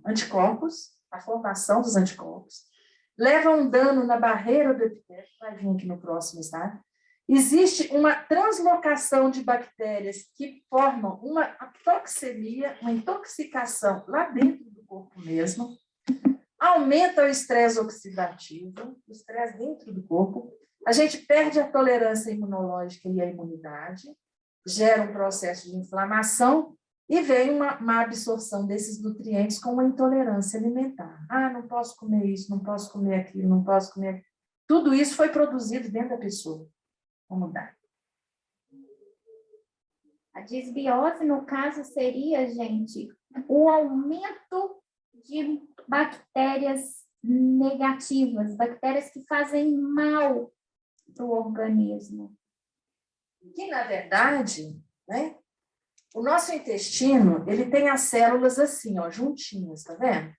anticorpos, a formação dos anticorpos, leva um dano na barreira do epitélio, vai vir aqui no próximo slide. Existe uma translocação de bactérias que formam uma toxemia, uma intoxicação lá dentro do corpo mesmo, aumenta o estresse oxidativo, o estresse dentro do corpo, a gente perde a tolerância imunológica e a imunidade, gera um processo de inflamação e vem uma absorção desses nutrientes com uma intolerância alimentar. Ah, não posso comer isso, não posso comer aquilo, não posso comer aquilo. Tudo isso foi produzido dentro da pessoa. Vamos mudar. A disbiose, no caso, seria, gente, o aumento de bactérias negativas, bactérias que fazem mal para o organismo. Que, na verdade, né, o nosso intestino, ele tem as células assim, ó, juntinhas, tá vendo?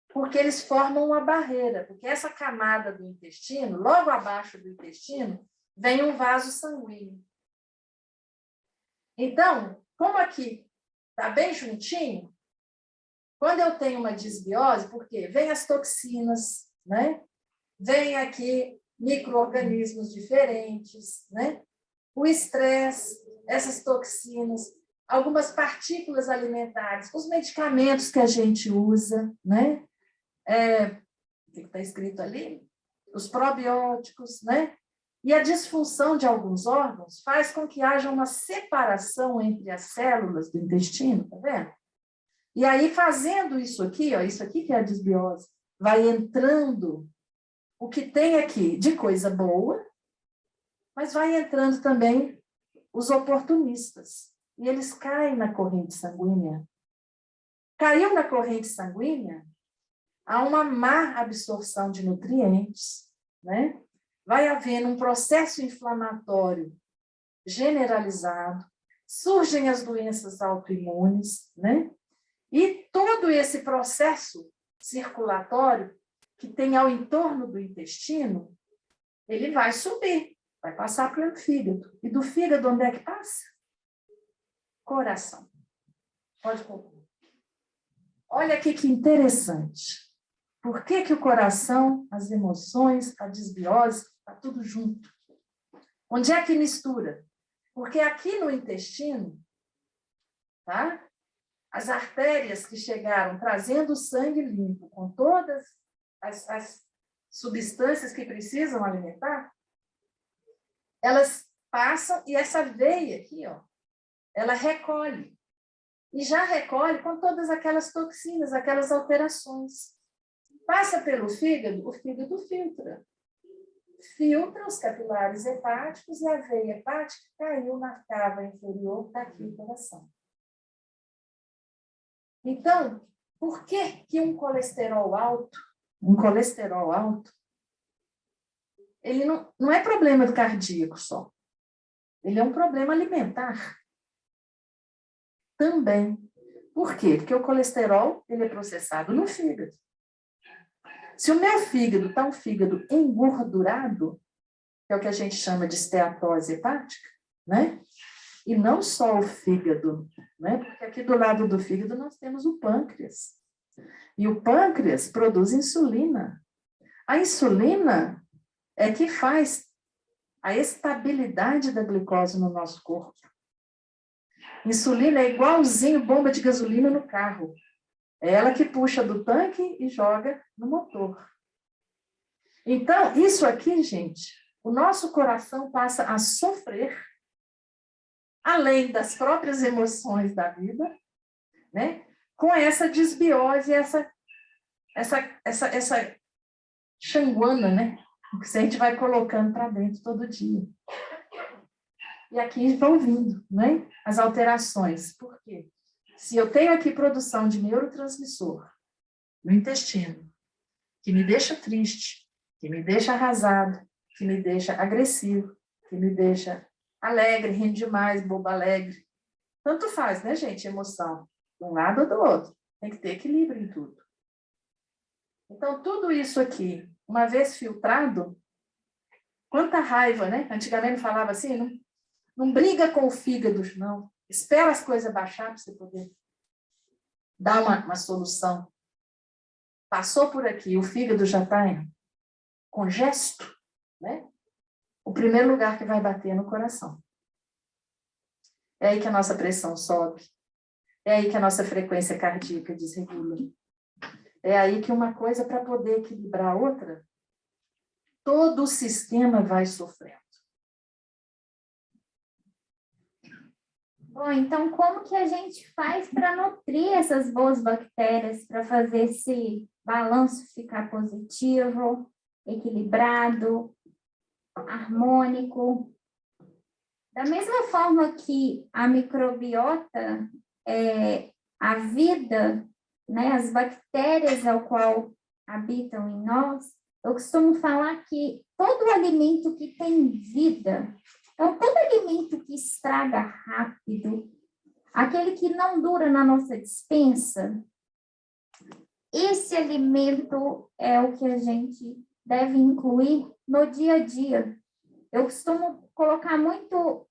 Porque eles formam uma barreira, porque essa camada do intestino, logo abaixo do intestino, vem um vaso sanguíneo. Então, como aqui está bem juntinho, quando eu tenho uma disbiose, porque vem as toxinas, né? Vem aqui micro-organismos diferentes, né? O estresse, essas toxinas, algumas partículas alimentares, os medicamentos que a gente usa, né? O que está escrito ali? Os probióticos, né? E a disfunção de alguns órgãos faz com que haja uma separação entre as células do intestino, tá vendo? E aí, fazendo isso aqui, ó, isso aqui que é a disbiose, vai entrando o que tem aqui de coisa boa, mas vai entrando também os oportunistas. E eles caem na corrente sanguínea. Caiu na corrente sanguínea, há uma má absorção de nutrientes, né? Vai havendo um processo inflamatório generalizado, surgem as doenças autoimunes, né? E todo esse processo circulatório que tem ao entorno do intestino, ele vai subir, vai passar pelo fígado. E do fígado, onde é que passa? Coração. Pode concluir. Olha aqui que interessante. Por que o coração, as emoções, a disbiose, está tudo junto? Onde é que mistura? Porque aqui no intestino, tá? As artérias que chegaram trazendo o sangue limpo, com todas as substâncias que precisam alimentar, elas passam e essa veia aqui, ó, ela recolhe. E já recolhe com todas aquelas toxinas, aquelas alterações. Passa pelo fígado, o fígado filtra. Filtra os capilares hepáticos e a veia hepática caiu na cava inferior, está aqui o coração. Então, por que um colesterol alto, ele não é problema cardíaco só. Ele é um problema alimentar também. Por quê? Porque o colesterol ele é processado no fígado. Se o meu fígado está um fígado engordurado, que é o que a gente chama de esteatose hepática, né? E não só o fígado, né? Porque aqui do lado do fígado nós temos o pâncreas. E o pâncreas produz insulina. A insulina é que faz a estabilidade da glicose no nosso corpo. Insulina é igualzinho bomba de gasolina no carro. É ela que puxa do tanque e joga no motor. Então, isso aqui, gente, o nosso coração passa a sofrer, além das próprias emoções da vida, né? Com essa desbiose, essa xanguana, né? Que a gente vai colocando para dentro todo dia. E aqui vão vindo, né? As alterações. Por quê? Se eu tenho aqui produção de neurotransmissor no intestino, que me deixa triste, que me deixa arrasado, que me deixa agressivo, que me deixa alegre, rindo demais, bobo alegre. Tanto faz, né, gente? Emoção. De um lado ou do outro. Tem que ter equilíbrio em tudo. Então, tudo isso aqui, uma vez filtrado, quanta raiva, né? Antigamente falava assim, não briga com o fígado, não. Espera as coisas baixar para você poder dar uma solução. Passou por aqui, o fígado já está congesto, né? O primeiro lugar que vai bater é no coração. É aí que a nossa pressão sobe. É aí que a nossa frequência cardíaca desregula. É aí que uma coisa, para poder equilibrar a outra, todo o sistema vai sofrendo. Bom, então como que a gente faz para nutrir essas boas bactérias, para fazer esse balanço ficar positivo, equilibrado, harmônico? Da mesma forma que a microbiota é a vida, né, as bactérias ao qual habitam em nós, eu costumo falar que todo alimento que tem vida, então todo alimento que estraga rápido, aquele que não dura na nossa despensa, esse alimento é o que a gente deve incluir no dia a dia. Eu costumo colocar muito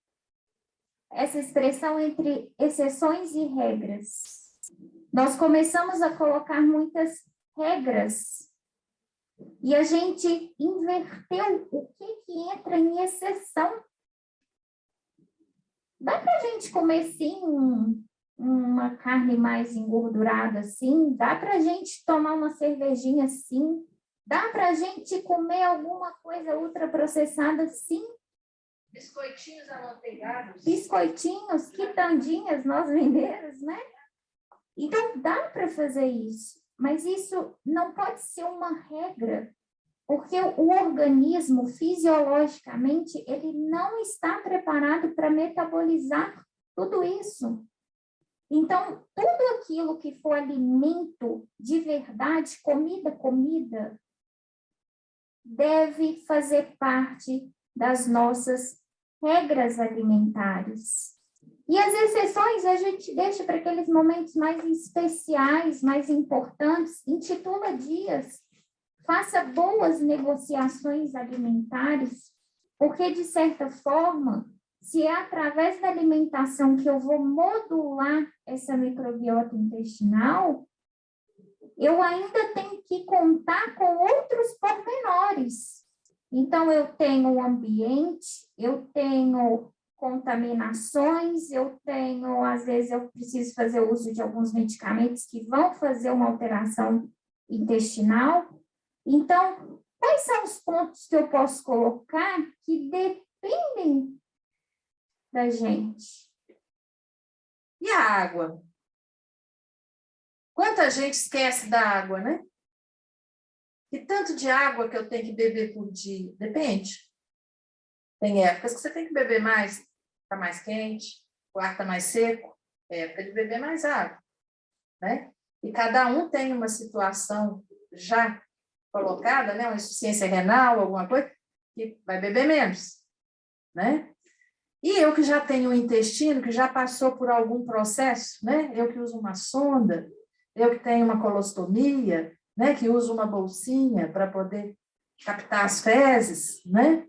essa expressão entre exceções e regras. Nós começamos a colocar muitas regras e a gente inverteu o que entra em exceção. Dá para a gente comer, sim, uma carne mais engordurada, sim. Dá para a gente tomar uma cervejinha, sim. Dá para a gente comer alguma coisa ultraprocessada, sim. Biscoitinhos amanteigados. Biscoitinhos, quitandinhas, nós mineiros, né? Então, dá para fazer isso, mas isso não pode ser uma regra, porque o organismo, fisiologicamente, ele não está preparado para metabolizar tudo isso. Então, tudo aquilo que for alimento de verdade, comida, deve fazer parte das nossas regras alimentares. E as exceções a gente deixa para aqueles momentos mais especiais, mais importantes, intitula dias, faça boas negociações alimentares, porque, de certa forma, se é através da alimentação que eu vou modular essa microbiota intestinal, eu ainda tenho que contar com outros pormenores. Então, eu tenho o ambiente, eu tenho contaminações, eu tenho, às vezes, eu preciso fazer uso de alguns medicamentos que vão fazer uma alteração intestinal. Então, quais são os pontos que eu posso colocar que dependem da gente? E a água? Quanta gente esquece da água, né? E tanto de água que eu tenho que beber por dia? Depende. Tem épocas que você tem que beber mais, está mais quente, o ar está mais seco, é época de beber mais água, né? E cada um tem uma situação já colocada, né? Uma insuficiência renal, alguma coisa, que vai beber menos, né? E eu que já tenho um intestino, que já passou por algum processo, né? Eu que uso uma sonda, eu que tenho uma colostomia, né? Que uso uma bolsinha para poder captar as fezes, né?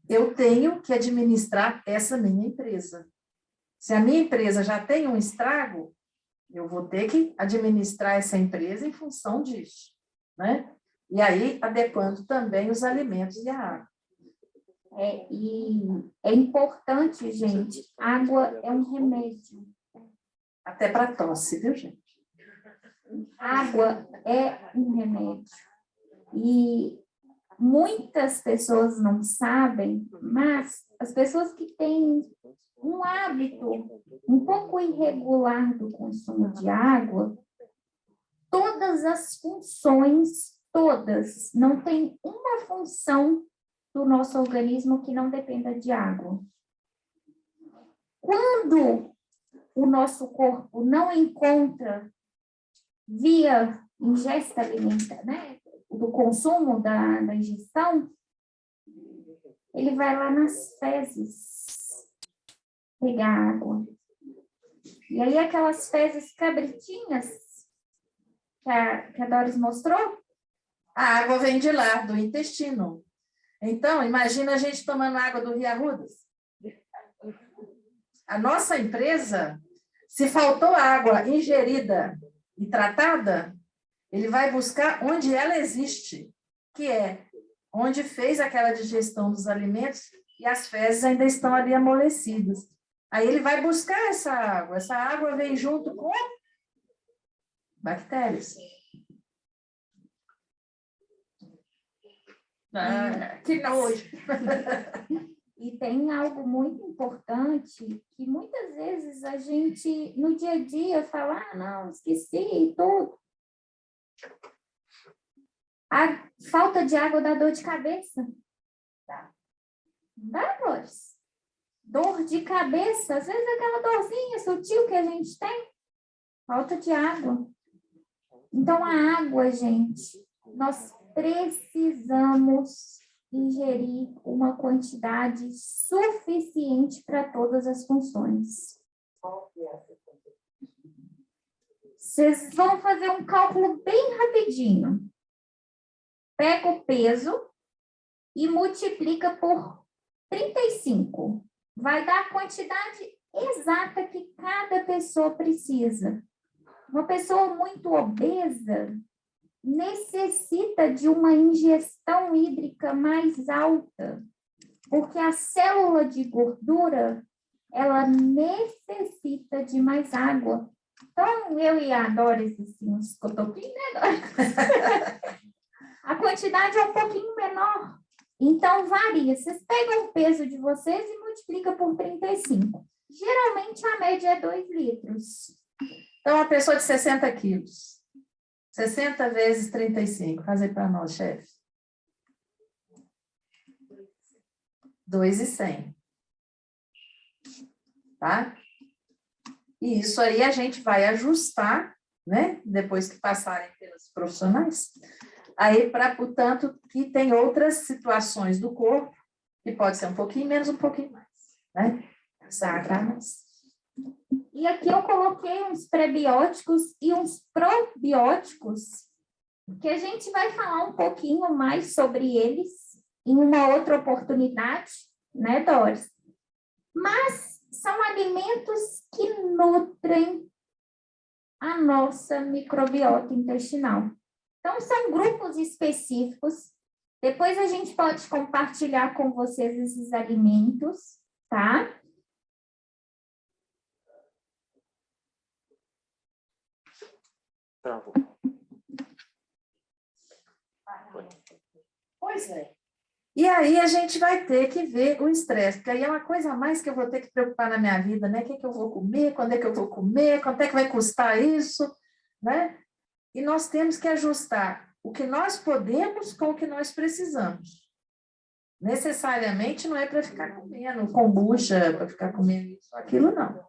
Eu tenho que administrar essa minha empresa. Se a minha empresa já tem um estrago, eu vou ter que administrar essa empresa em função disso, né? E aí, adequando também os alimentos e a água. E é importante, gente, água é um remédio. Até para tosse, viu, gente? Água é um remédio. E muitas pessoas não sabem, mas as pessoas que têm um hábito um pouco irregular do consumo de água, todas as funções, todas, não tem uma função do nosso organismo que não dependa de água. Quando o nosso corpo não encontra via ingesta alimentar, né, do consumo da ingestão, ele vai lá nas fezes pegar água. E aí aquelas fezes cabritinhas que a Doris mostrou, A água vem de lá, do intestino. Então, imagina a gente tomando água do Rio Arrudas. A nossa empresa, se faltou água ingerida e tratada, ele vai buscar onde ela existe, que é onde fez aquela digestão dos alimentos e as fezes ainda estão ali amolecidas. Aí ele vai buscar essa água vem junto com bactérias. Que nojo! E tem algo muito importante que muitas vezes a gente, no dia a dia, fala, não, esqueci e tudo. A falta de água dá dor de cabeça. Dá, Doris? Dor de cabeça, às vezes aquela dorzinha sutil que a gente tem. Falta de água. Então, a água, gente, nós precisamos ingerir uma quantidade suficiente para todas as funções. Vocês vão fazer um cálculo bem rapidinho. Pega o peso e multiplica por 35. Vai dar a quantidade exata que cada pessoa precisa. Uma pessoa muito obesa necessita de uma ingestão hídrica mais alta, porque a célula de gordura, ela necessita de mais água. Então, eu e a Doris, assim, uns cotoquinhos, né, Doris? A quantidade é um pouquinho menor. Então, varia. Vocês pegam o peso de vocês e multiplicam por 35. Geralmente, a média é 2 litros. Então, uma pessoa de 60 quilos. 60 vezes 35. Faz aí para nós, chefe. 2.100. Tá? E isso aí a gente vai ajustar, né? Depois que passarem pelos profissionais. Aí, portanto, que tem outras situações do corpo, que pode ser um pouquinho menos, um pouquinho mais, né? Sagradas. E aqui eu coloquei uns prebióticos e uns probióticos, que a gente vai falar um pouquinho mais sobre eles em uma outra oportunidade, né, Doris? Mas são alimentos que nutrem a nossa microbiota intestinal. Então, são grupos específicos. Depois a gente pode compartilhar com vocês esses alimentos, tá? Travou. Pois é. E aí a gente vai ter que ver o estresse, porque aí é uma coisa a mais que eu vou ter que preocupar na minha vida, né? O que é que eu vou comer, quando é que eu vou comer, quanto é que vai custar isso, né? E nós temos que ajustar o que nós podemos com o que nós precisamos. Necessariamente não é para ficar comendo kombucha, para ficar comendo isso, aquilo, não.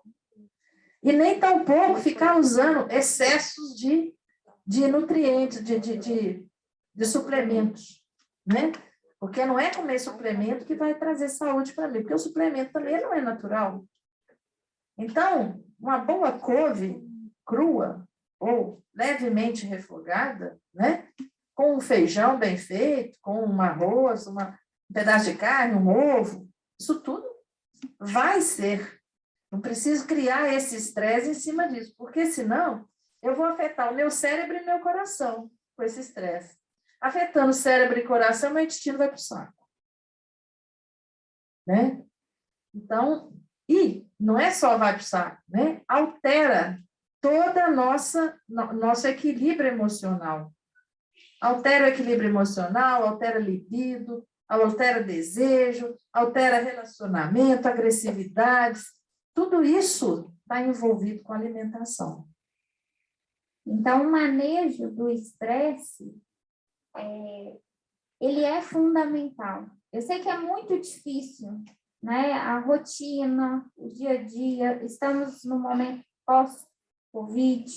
E nem tampouco ficar usando excessos de nutrientes, de suplementos, né? Porque não é comer suplemento que vai trazer saúde para mim, porque o suplemento também não é natural. Então, uma boa couve crua ou levemente refogada, né? Com um feijão bem feito, com um arroz, um pedaço de carne, um ovo, isso tudo vai ser. Não preciso criar esse estresse em cima disso, porque senão eu vou afetar o meu cérebro e meu coração com esse estresse. Afetando o cérebro e coração, meu intestino vai para o saco. né? Então, e não é só vai para o saco, né? Altera toda a nosso equilíbrio emocional. Altera o equilíbrio emocional, altera libido, altera desejo, altera relacionamento, agressividades. Tudo isso está envolvido com a alimentação. Então, o manejo do estresse, ele é fundamental. Eu sei que é muito difícil, né? A rotina, o dia a dia, estamos no momento pós-Covid.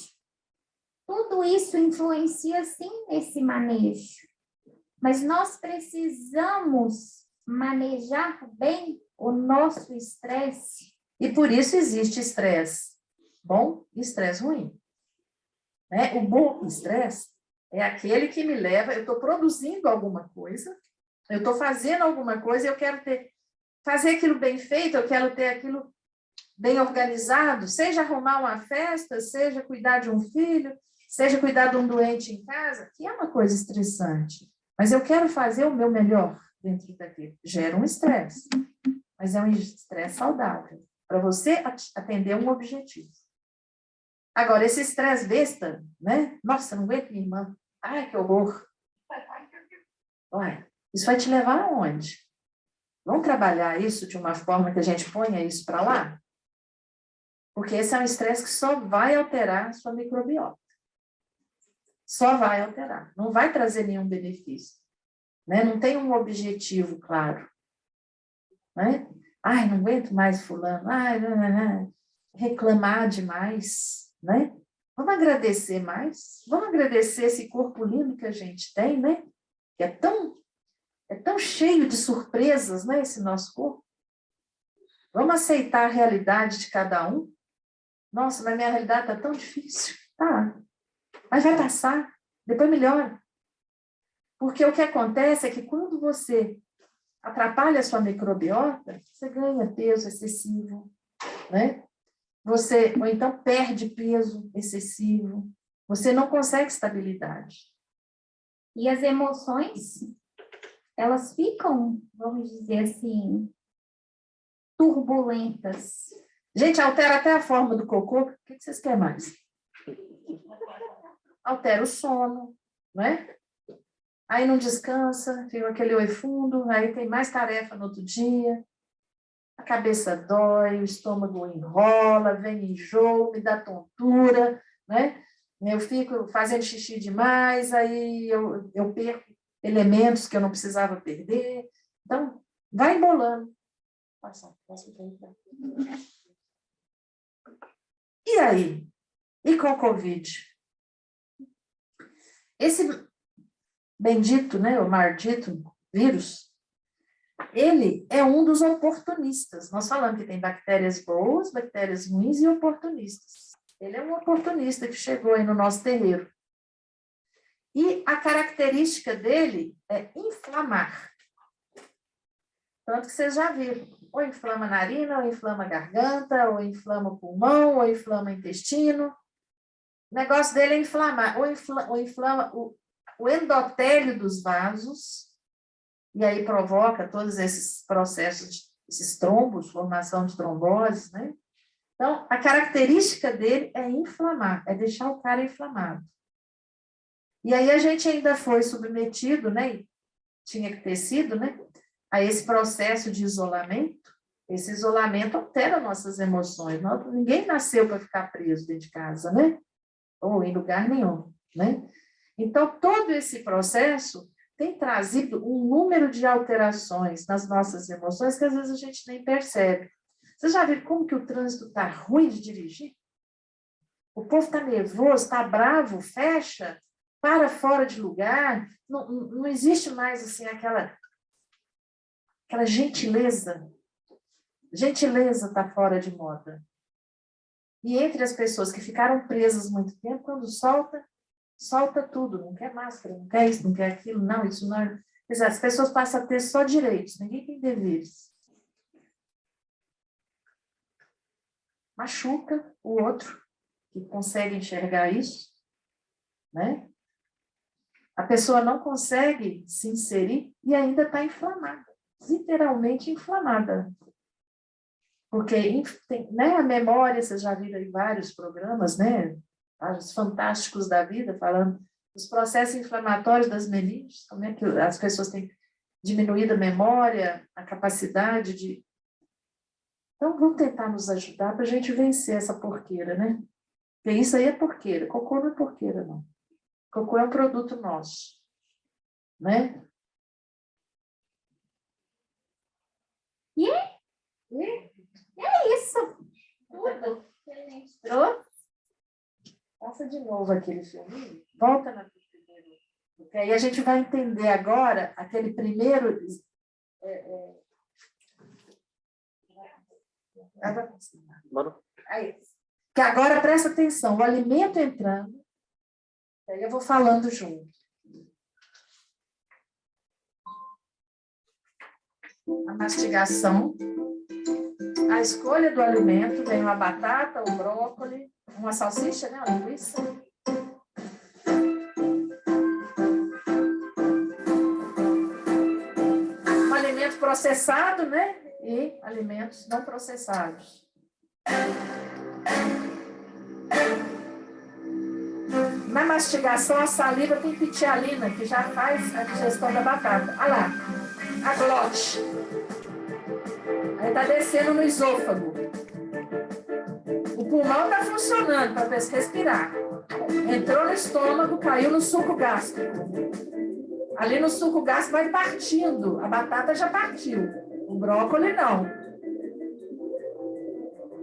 Tudo isso influencia, sim, nesse manejo. Mas nós precisamos manejar bem o nosso estresse. E por isso existe estresse bom e estresse ruim. Né? O bom estresse é aquele que me leva, eu estou produzindo alguma coisa, eu estou fazendo alguma coisa, eu quero fazer aquilo bem feito, eu quero ter aquilo bem organizado, seja arrumar uma festa, seja cuidar de um filho, seja cuidar de um doente em casa, que é uma coisa estressante. Mas eu quero fazer o meu melhor dentro daquilo. Gera um estresse, mas é um estresse saudável, para você atender um objetivo. Agora, esse estresse besta, né? Nossa, não aguento minha irmã. Ai, que horror. Olha, isso vai te levar aonde? Vamos trabalhar isso de uma forma que a gente ponha isso para lá? Porque esse é um estresse que só vai alterar a sua microbiota. Só vai alterar. Não vai trazer nenhum benefício. Né? Não tem um objetivo claro. Né? Ai, não aguento mais fulano. Ai, não. Reclamar demais. Né? Vamos agradecer mais. Vamos agradecer esse corpo lindo que a gente tem, né? Que é tão cheio de surpresas, né? Esse nosso corpo. Vamos aceitar a realidade de cada um. Nossa, mas minha realidade está tão difícil. Tá, mas vai passar, depois melhora. Porque o que acontece é que quando você atrapalha a sua microbiota, você ganha peso excessivo, né? Ou então perde peso excessivo, você não consegue estabilidade. E as emoções, elas ficam, vamos dizer assim, turbulentas. Gente, altera até a forma do cocô. O que vocês querem mais? Altera o sono, né? Aí não descansa, fica aquele oi fundo, aí tem mais tarefa no outro dia, a cabeça dói, o estômago enrola, vem enjoo, me dá tontura, né? Eu fico fazendo xixi demais, aí eu perco elementos que eu não precisava perder. Então, vai embolando. E aí? E com o Covid? Esse bendito, né, o maldito vírus, ele é um dos oportunistas. Nós falamos que tem bactérias boas, bactérias ruins e oportunistas. Ele é um oportunista que chegou aí no nosso terreiro. E a característica dele é inflamar. Tanto que vocês já viram, ou inflama a narina, ou inflama a garganta, ou inflama o pulmão, ou inflama o intestino. O negócio dele é inflamar, ou inflama o endotélio dos vasos, e aí provoca todos esses processos, esses trombos, formação de tromboses, né? Então, a característica dele é inflamar, é deixar o cara inflamado. E aí a gente ainda foi submetido, né? Tinha que ter sido, né? A esse processo de isolamento. Esse isolamento altera nossas emoções. Ninguém nasceu para ficar preso dentro de casa, né? Ou em lugar nenhum, né? Então, todo esse processo tem trazido um número de alterações nas nossas emoções que às vezes a gente nem percebe. Vocês já viram como que o trânsito está ruim de dirigir? O povo está nervoso, está bravo, fecha, para fora de lugar, não existe mais assim aquela gentileza. Gentileza está fora de moda. E entre as pessoas que ficaram presas muito tempo, quando solta tudo, não quer máscara, não quer isso, não quer aquilo, não, isso não é... Quer dizer, as pessoas passam a ter só direitos, ninguém tem deveres. Machuca o outro, que consegue enxergar isso, né? A pessoa não consegue se inserir e ainda está inflamada. literalmente inflamada. Porque né, a memória, vocês já viram em vários programas, né? Os fantásticos da vida, falando dos processos inflamatórios das meninges, como é que as pessoas têm diminuído a memória, a capacidade de... Então, vamos tentar nos ajudar para a gente vencer essa porqueira, né? Porque isso aí é porqueira. Cocô não é porqueira, não. Cocô é um produto nosso, né? E é isso. Tudo que a gente trouxe. Passa de novo aquele filme. Volta na primeiro. Porque aí a gente vai entender agora aquele primeiro... Aí. Que agora presta atenção, o alimento entrando, aí eu vou falando junto. A mastigação, a escolha do alimento, vem uma batata, um brócolis, uma salsicha, né, uma linguiça. Um alimento processado, né, e alimentos não processados. Na mastigação, a saliva tem pitialina, que já faz a digestão da batata. Olha lá, a glote. Aí está descendo no esôfago. O pulmão está funcionando para respirar. Entrou no estômago, caiu no suco gástrico. Ali no suco gástrico vai partindo. A batata já partiu. O brócolis não.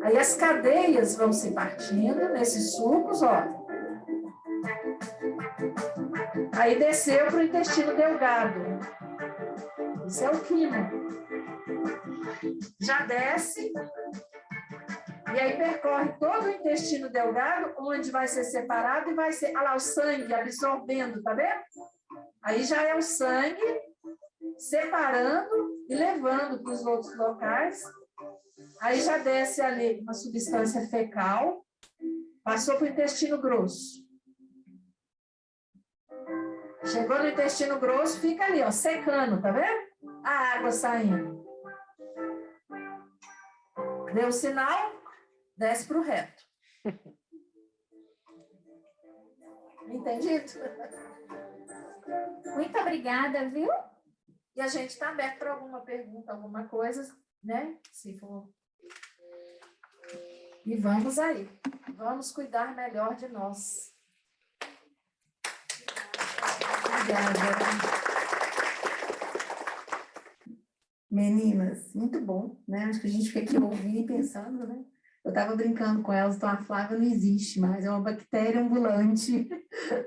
Aí as cadeias vão se partindo nesses sucos, ó. Aí desceu para o intestino delgado. Isso é o quimo. Já desce e aí percorre todo o intestino delgado, onde vai ser separado e vai ser, olha lá, o sangue absorvendo, tá vendo? Aí já é o sangue separando e levando para os outros locais. Aí já desce ali uma substância fecal, passou para o intestino grosso. Chegou no intestino grosso, fica ali, ó, secando, tá vendo? A água saindo. Deu o sinal, desce para o reto. Entendido? Muito obrigada, viu? E a gente está aberto para alguma pergunta, alguma coisa, né? Se for. E vamos aí. Vamos cuidar melhor de nós. Obrigada. Meninas, muito bom, né? Acho que a gente fica aqui ouvindo e pensando, né? Eu estava brincando com elas, então a Flávia não existe mais, é uma bactéria ambulante,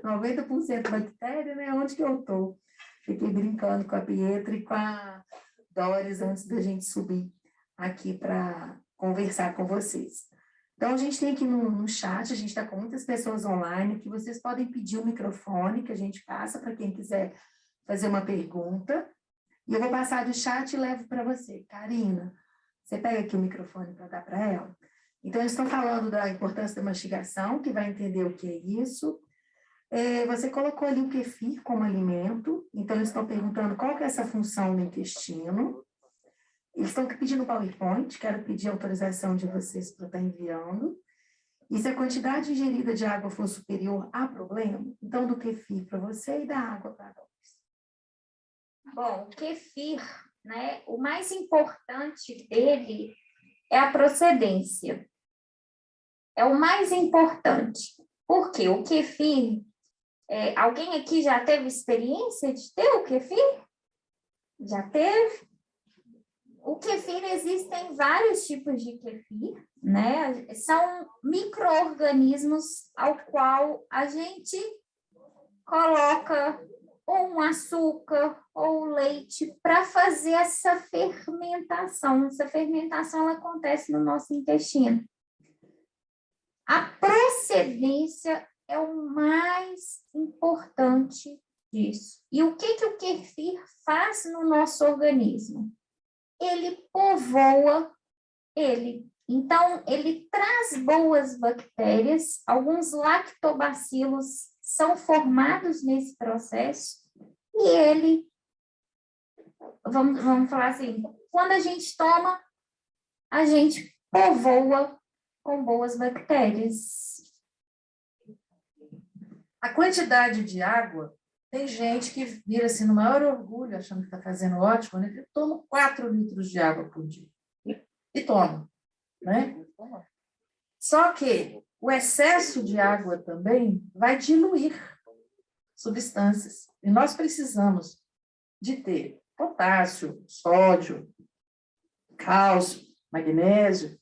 90% bactéria, né? Onde que eu estou? Fiquei brincando com a Pietra e com a Doris antes da gente subir aqui para conversar com vocês. Então, a gente tem aqui no chat, a gente está com muitas pessoas online, que vocês podem pedir o microfone, que a gente passa para quem quiser fazer uma pergunta. E eu vou passar do chat e levo para você. Karina, você pega aqui o microfone para dar para ela? Então, eles estão falando da importância da mastigação, que vai entender o que é isso. Você colocou ali o kefir como alimento, então eles estão perguntando qual que é essa função no intestino. Eles estão pedindo PowerPoint, quero pedir autorização de vocês para estar enviando. E se a quantidade ingerida de água for superior, há problema? Então, do kefir para você e da água para nós. Bom, o kefir, né? O mais importante dele é a procedência. É o mais importante. Por quê? O kefir, alguém aqui já teve experiência de ter o kefir? Já teve? O kefir, existem vários tipos de kefir, né? São micro-organismos ao qual a gente coloca ou um açúcar ou leite para fazer essa fermentação. Essa fermentação ela acontece no nosso intestino. A procedência é o mais importante disso. E o que o kefir faz no nosso organismo? Ele povoa ele. Então, ele traz boas bactérias, alguns lactobacilos são formados nesse processo e ele vamos falar assim, quando a gente toma, a gente povoa com boas bactérias. A quantidade de água, tem gente que vira assim no maior orgulho, achando que está fazendo ótimo, né? Eu tomo 4 litros de água por dia. E tomo, né? Só que o excesso de água também vai diluir substâncias. E nós precisamos de ter potássio, sódio, cálcio, magnésio,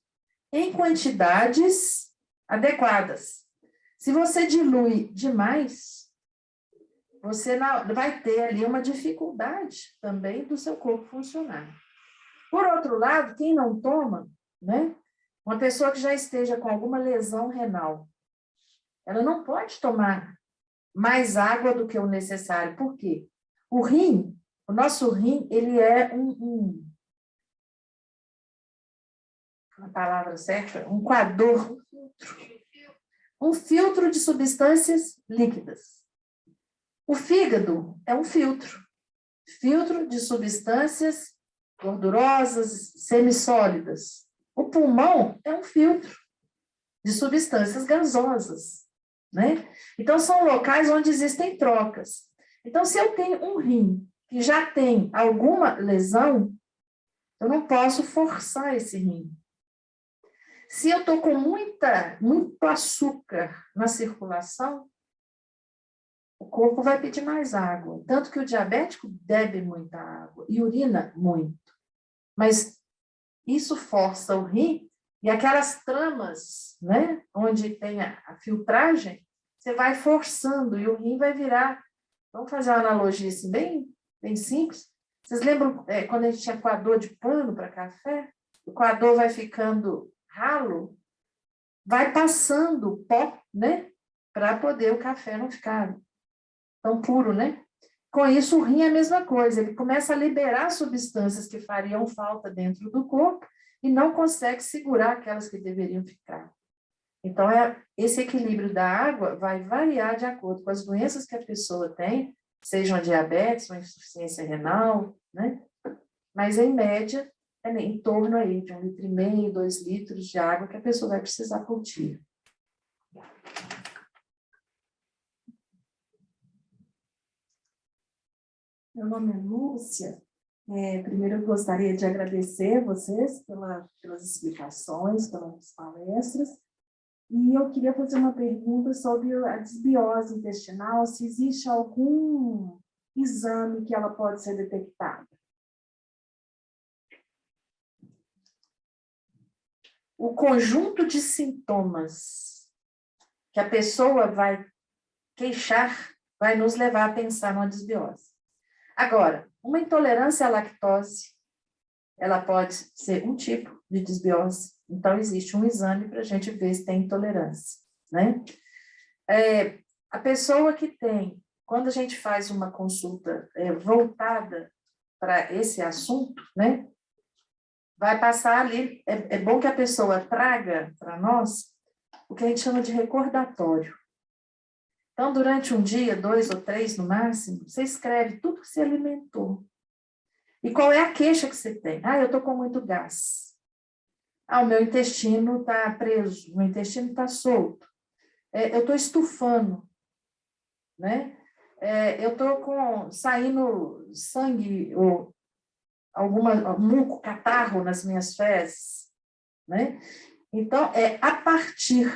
em quantidades adequadas. Se você dilui demais, você vai ter ali uma dificuldade também do seu corpo funcionar. Por outro lado, quem não toma, né? Uma pessoa que já esteja com alguma lesão renal, ela não pode tomar mais água do que o necessário. Por quê? O rim, o nosso rim, ele é uma palavra certa, um coador, um filtro de substâncias líquidas. O fígado é um filtro de substâncias gordurosas, semissólidas. O pulmão é um filtro de substâncias gasosas, né? Então, são locais onde existem trocas. Então, se eu tenho um rim que já tem alguma lesão, eu não posso forçar esse rim. Se eu estou com muito açúcar na circulação, o corpo vai pedir mais água. Tanto que o diabético bebe muita água e urina muito. Mas isso força o rim e aquelas tramas, né, onde tem a filtragem, você vai forçando e o rim vai virar. Vamos fazer uma analogia assim, bem simples. Vocês lembram quando a gente tinha coador de pano para café? O coador vai ficando ralo, vai passando pó, né, para poder o café não ficar tão puro, né? Com isso, o rim é a mesma coisa, ele começa a liberar substâncias que fariam falta dentro do corpo e não consegue segurar aquelas que deveriam ficar. Então, esse equilíbrio da água vai variar de acordo com as doenças que a pessoa tem, seja uma diabetes, uma insuficiência renal, né? Mas, em média, é em torno aí de 1,5 litro, 2 litros de água que a pessoa vai precisar por dia. Meu nome é Lúcia. Primeiro, eu gostaria de agradecer vocês pelas explicações, pelas palestras. E eu queria fazer uma pergunta sobre a desbiose intestinal, se existe algum exame que ela pode ser detectada. O conjunto de sintomas que a pessoa vai queixar vai nos levar a pensar numa desbiose. Agora, uma intolerância à lactose, ela pode ser um tipo de desbiose. Então, existe um exame para a gente ver se tem intolerância, né? A pessoa que tem, quando a gente faz uma consulta voltada para esse assunto, né? Vai passar ali, é bom que a pessoa traga para nós o que a gente chama de recordatório. Então, durante um dia, 2 ou 3 no máximo, você escreve tudo que você alimentou. E qual é a queixa que você tem? Eu estou com muito gás. O meu intestino está preso, o meu intestino está solto. Eu estou estufando, né? Eu estou saindo sangue ou muco, catarro nas minhas fezes, né? Então, é a partir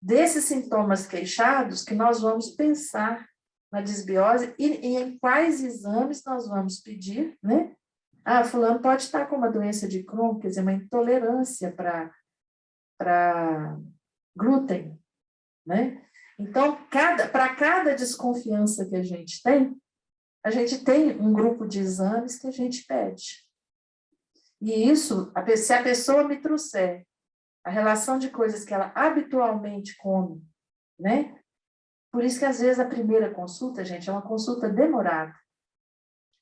desses sintomas queixados que nós vamos pensar na desbiose e em quais exames nós vamos pedir, né? Fulano pode estar com uma doença de Crohn, quer dizer, uma intolerância para glúten, né? Então, para cada desconfiança que a gente tem um grupo de exames que a gente pede. E isso, se a pessoa me trouxer a relação de coisas que ela habitualmente come, né? Por isso que, às vezes, a primeira consulta, gente, é uma consulta demorada.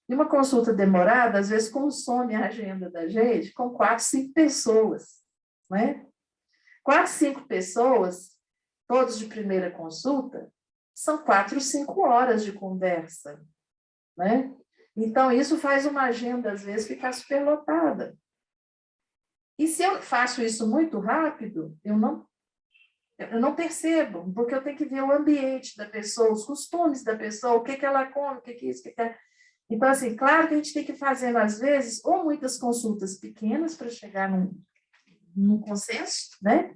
E uma consulta demorada, às vezes, consome a agenda da gente com 4, 5 pessoas, né? 4, 5 pessoas, todos de primeira consulta, são 4, 5 horas de conversa, né? Então, isso faz uma agenda, às vezes, ficar superlotada. E se eu faço isso muito rápido, eu não percebo, porque eu tenho que ver o ambiente da pessoa, os costumes da pessoa, o que que ela come, o que que isso, o que que é. Então, assim, claro que a gente tem que fazer, às vezes, ou muitas consultas pequenas para chegar num consenso, né?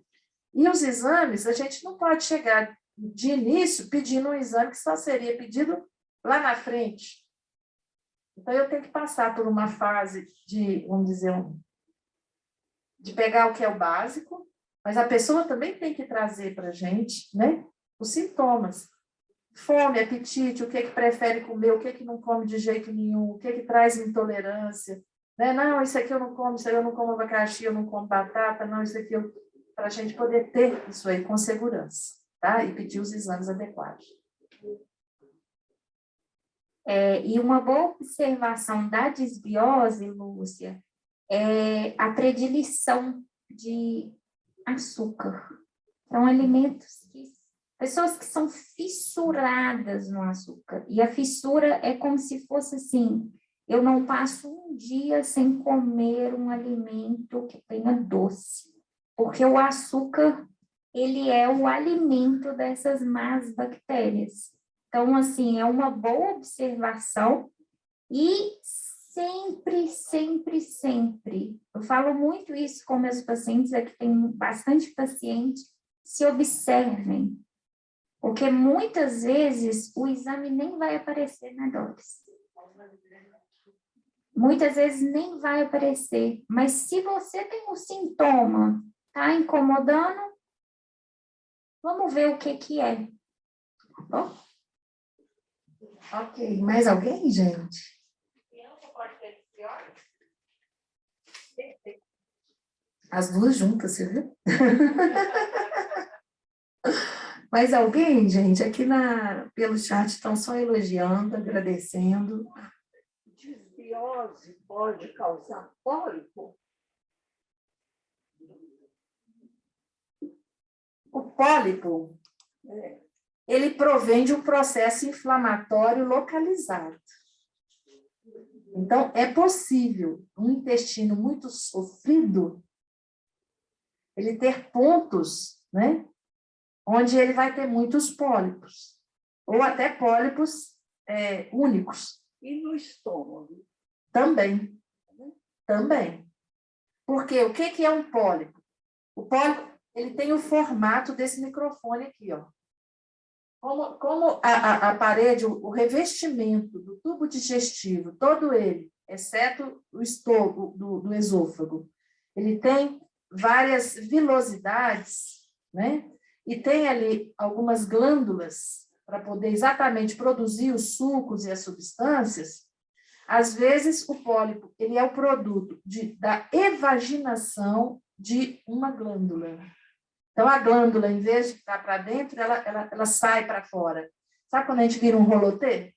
E os exames, a gente não pode chegar de início pedindo um exame que só seria pedido lá na frente. Então, eu tenho que passar por uma fase de, vamos dizer, de pegar o que é o básico, mas a pessoa também tem que trazer para a gente, né, os sintomas. Fome, apetite, o que prefere comer, o que não come de jeito nenhum, o que traz intolerância. Né? Não, isso aqui eu não como, isso aí eu não como abacaxi, eu não como batata, não, isso aqui para a gente poder ter isso aí com segurança, tá? E pedir os exames adequados. E uma boa observação da desbiose, Lúcia, é a predileção de açúcar. São alimentos que... Pessoas que são fissuradas no açúcar. E a fissura é como se fosse assim, eu não passo um dia sem comer um alimento que tenha doce. Porque o açúcar, ele é o alimento dessas más bactérias. Então, assim, é uma boa observação e sempre, sempre, sempre. Eu falo muito isso com meus pacientes, aqui tem bastante paciente, se observem. Porque muitas vezes o exame nem vai aparecer na DOPS. Muitas vezes nem vai aparecer. Mas se você tem um sintoma, está incomodando, vamos ver o que é. Tá bom? Ok, mais alguém, gente? As duas juntas, você viu? Mais alguém, gente? Aqui pelo chat estão só elogiando, agradecendo. Desbiose pode causar pólipo? O pólipo, ele provém de um processo inflamatório localizado. Então, é possível um intestino muito sofrido, ele ter pontos, né? Onde ele vai ter muitos pólipos, ou até pólipos únicos. E no estômago? Também. Também. Porque o que é um pólipo? O pólipo, ele tem o formato desse microfone aqui, ó. Como a parede, o revestimento do tubo digestivo, todo ele, exceto o estômago do esôfago, ele tem várias vilosidades, né? E tem ali algumas glândulas para poder exatamente produzir os sucos e as substâncias. Às vezes, o pólipo, ele é o produto da evaginação de uma glândula. Então, a glândula, em vez de ficar para dentro, ela sai para fora. Sabe quando a gente vira um rolotê?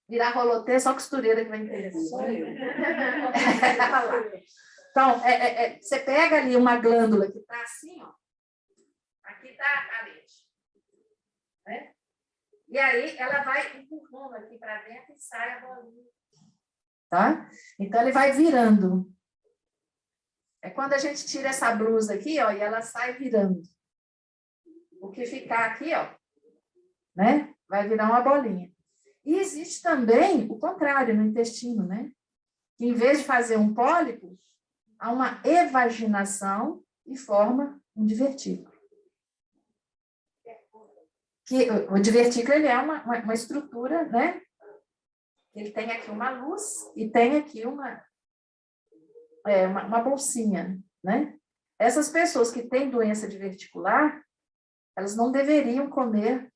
Virar rolotê, só costureira que vai entender. Então, você pega ali uma glândula que está assim, ó. Aqui está a parede. Né? E aí, ela vai empurrando aqui para dentro e sai a bolinha. Tá? Então, ele vai virando. É quando a gente tira essa blusa aqui, ó, e ela sai virando. O que ficar aqui, ó, né, vai virar uma bolinha. E existe também o contrário no intestino, né? Que em vez de fazer um pólipo, há uma evaginação e forma um divertículo. Que o divertículo, ele é uma estrutura, né? Ele tem aqui uma luz e tem aqui uma bolsinha, né? Essas pessoas que têm doença diverticular, elas não deveriam comer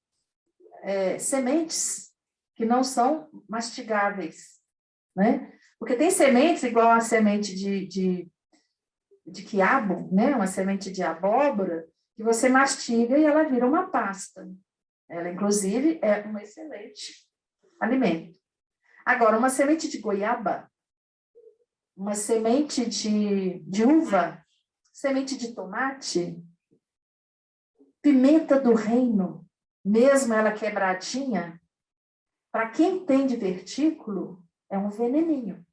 sementes que não são mastigáveis, né? Porque tem sementes igual a semente de quiabo, né? Uma semente de abóbora, que você mastiga e ela vira uma pasta. Ela, inclusive, é um excelente alimento. Agora, uma semente de goiaba, uma semente de uva, semente de tomate, pimenta do reino, mesmo ela quebradinha, Para quem tem divertículo, é um veneninho.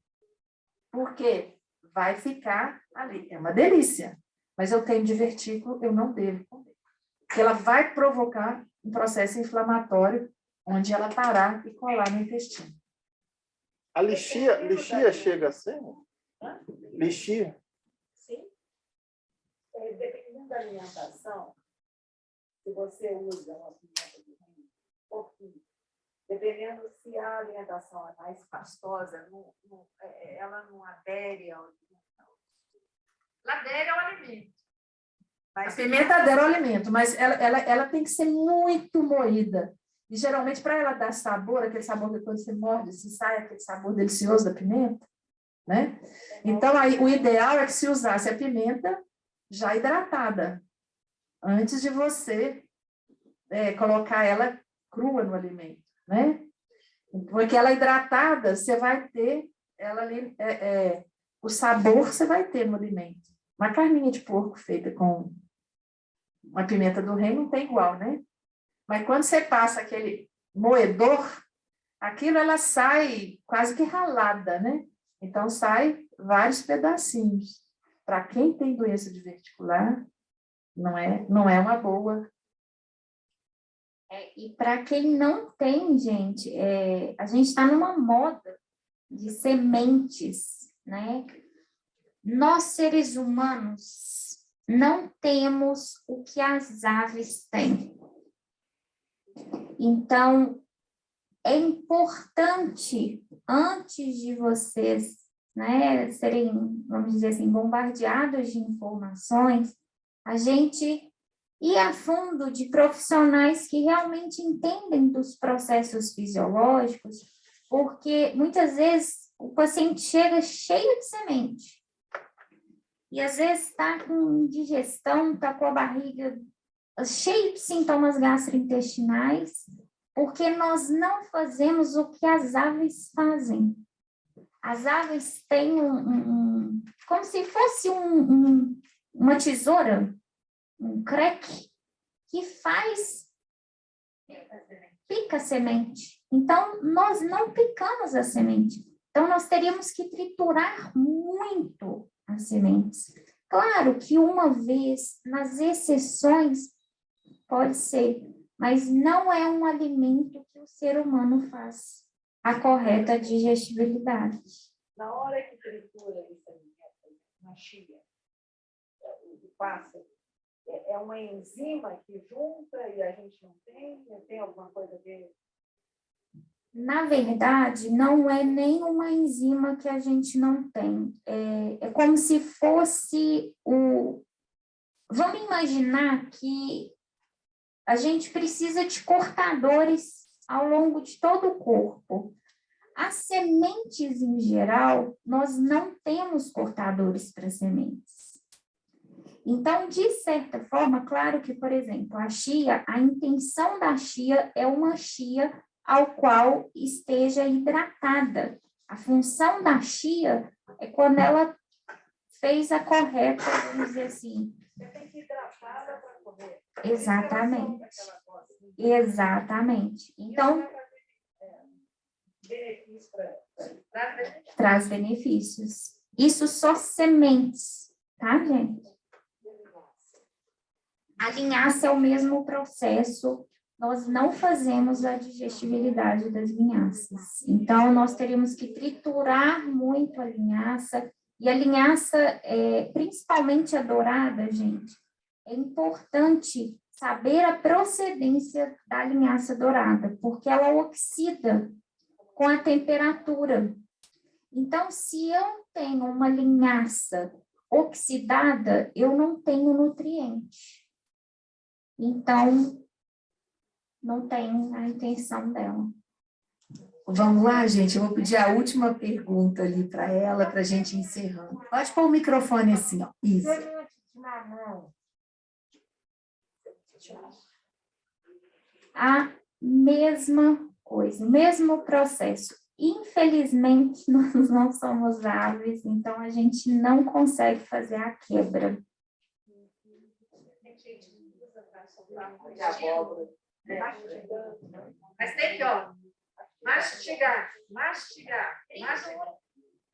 Porque vai ficar ali, é uma delícia. Mas eu tenho divertículo, eu não devo comer. Porque ela vai provocar um processo inflamatório, onde ela parar e colar no intestino. A lixia chega a ser? Lixia? Sim. Dependendo da alimentação, se você usa uma pimenta de reino, pouquinho, dependendo se a alimentação é mais pastosa, ela não adere ao alimento. Ela adere ao alimento. A pimenta adere ao alimento, mas ela tem que ser muito moída. E, geralmente, para ela dar sabor, aquele sabor que quando você morde, se sai aquele sabor delicioso da pimenta, né? Então, aí, o ideal é que se usasse a pimenta já hidratada, antes de você colocar ela crua no alimento, né? Porque ela hidratada, você vai ter ela ali, o sabor você vai ter no alimento. Uma carninha de porco feita com uma pimenta do reino não tem igual, né? Mas quando você passa aquele moedor, aquilo ela sai quase que ralada, né? Então sai vários pedacinhos. Para quem tem doença diverticular, não é uma boa. E para quem não tem, gente, a gente está numa moda de sementes, né? Nós, seres humanos, não temos o que as aves têm. Então, é importante, antes de vocês, né, serem, vamos dizer assim, bombardeados de informações, a gente ir a fundo de profissionais que realmente entendem dos processos fisiológicos, porque muitas vezes o paciente chega cheio de semente, e às vezes está com indigestão, está com a barriga cheia de sintomas gastrointestinais, porque nós não fazemos o que as aves fazem. As aves têm como se fosse uma tesoura, um creque, que pica a semente. Então, nós não picamos a semente. Então, nós teríamos que triturar muito as sementes. Claro que uma vez, nas exceções, pode ser, mas não é um alimento que o ser humano faz a correta digestibilidade. Na hora que tritura esse alimento, na chia, o pássaro, é uma enzima que junta e a gente não tem alguma coisa a ver? Na verdade, não é nenhuma enzima que a gente não tem. É como se fosse Vamos imaginar que a gente precisa de cortadores ao longo de todo o corpo. As sementes, em geral, nós não temos cortadores para sementes. Então, de certa forma, claro que, por exemplo, a chia, a intenção da chia é uma chia ao qual esteja hidratada. A função da chia é quando ela fez a correta, vamos dizer assim. Você tem que hidratá-la para comer. Exatamente. Exatamente. Então, traz benefícios. Isso só sementes, tá, gente? A linhaça é o mesmo processo, nós não fazemos a digestibilidade das linhaças. Então, nós teríamos que triturar muito a linhaça, e a linhaça, principalmente a dourada, gente, é importante saber a procedência da linhaça dourada, porque ela oxida com a temperatura. Então, se eu tenho uma linhaça oxidada, eu não tenho nutriente. Então, não tem a intenção dela. Vamos lá, gente, eu vou pedir a última pergunta ali para ela, para a gente ir encerrando. Pode pôr o microfone assim, ó. Isso. A mesma coisa, o mesmo processo. Infelizmente, nós não somos aves, então a gente não consegue fazer a quebra. Mas tem que, ó, Mastigar.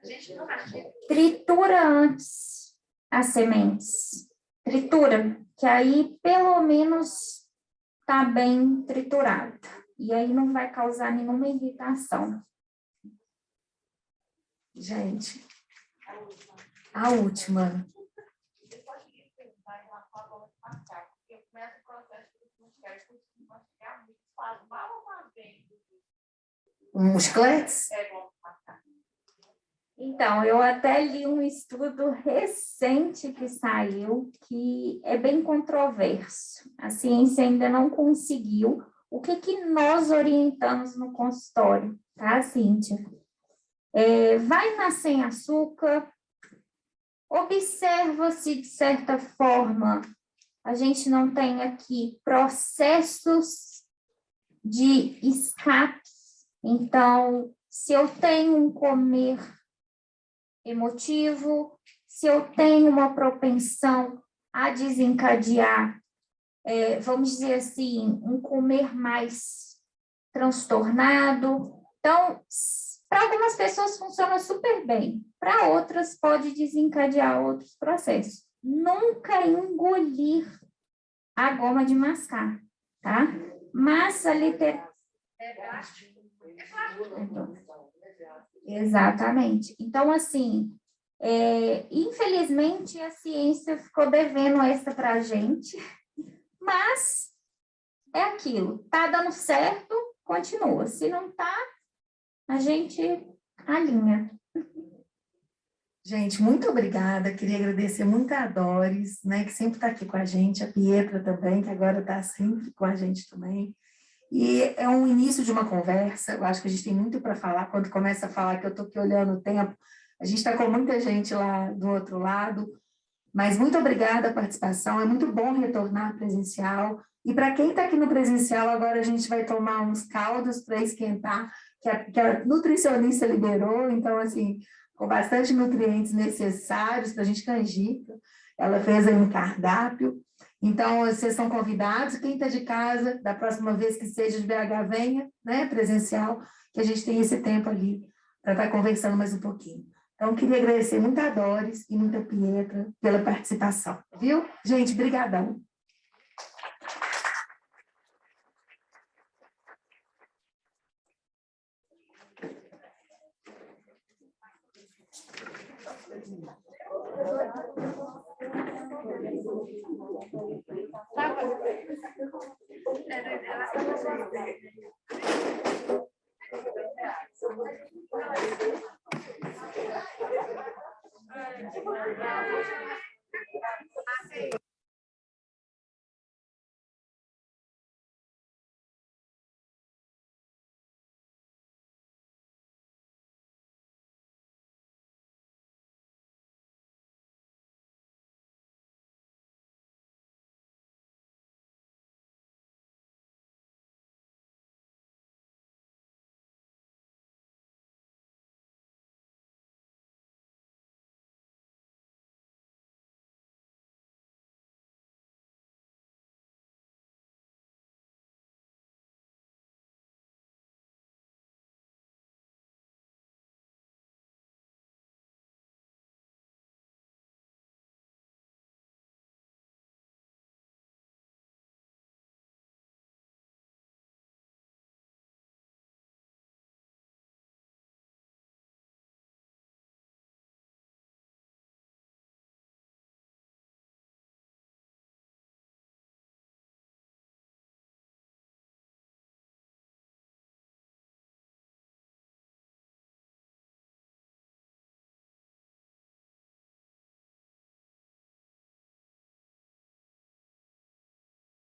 A gente não mastiga. Tritura antes as sementes. Tritura, que aí pelo menos está bem triturada. E aí não vai causar nenhuma irritação. Gente, a última. Um chicletes? Então, eu até li um estudo recente que saiu, que é bem controverso. A ciência ainda não conseguiu. O que nós orientamos no consultório, tá, Cíntia? Vai nascer em açúcar, observa se, de certa forma, a gente não tem aqui processos de escape. Então, se eu tenho um comer emotivo, se eu tenho uma propensão a desencadear, vamos dizer assim, um comer mais transtornado. Então, para algumas pessoas funciona super bem, para outras pode desencadear outros processos. Nunca engolir a goma de mascar, tá? Mas a literatura... Exatamente. Então, assim, infelizmente, a ciência ficou devendo essa para a gente, mas é aquilo. Tá dando certo, continua. Se não tá, a gente alinha. Gente, muito obrigada. Queria agradecer muito a Doris, né, que sempre está aqui com a gente, a Pietra também, que agora está sempre com a gente também. E é um início de uma conversa, eu acho que a gente tem muito para falar, quando começa a falar que eu estou aqui olhando o tempo, a gente está com muita gente lá do outro lado, mas muito obrigada a participação, é muito bom retornar presencial, e para quem está aqui no presencial, agora a gente vai tomar uns caldos para esquentar, que a nutricionista liberou, então, assim, com bastante nutrientes necessários para a gente canjica, ela fez aí um cardápio. Então, vocês são convidados, quem está de casa, da próxima vez que seja de BH, venha, né, presencial, que a gente tem esse tempo ali para estar conversando mais um pouquinho. Então, queria agradecer muito a Doris e muito a Pietra pela participação, viu? Gente, brigadão. Thank you.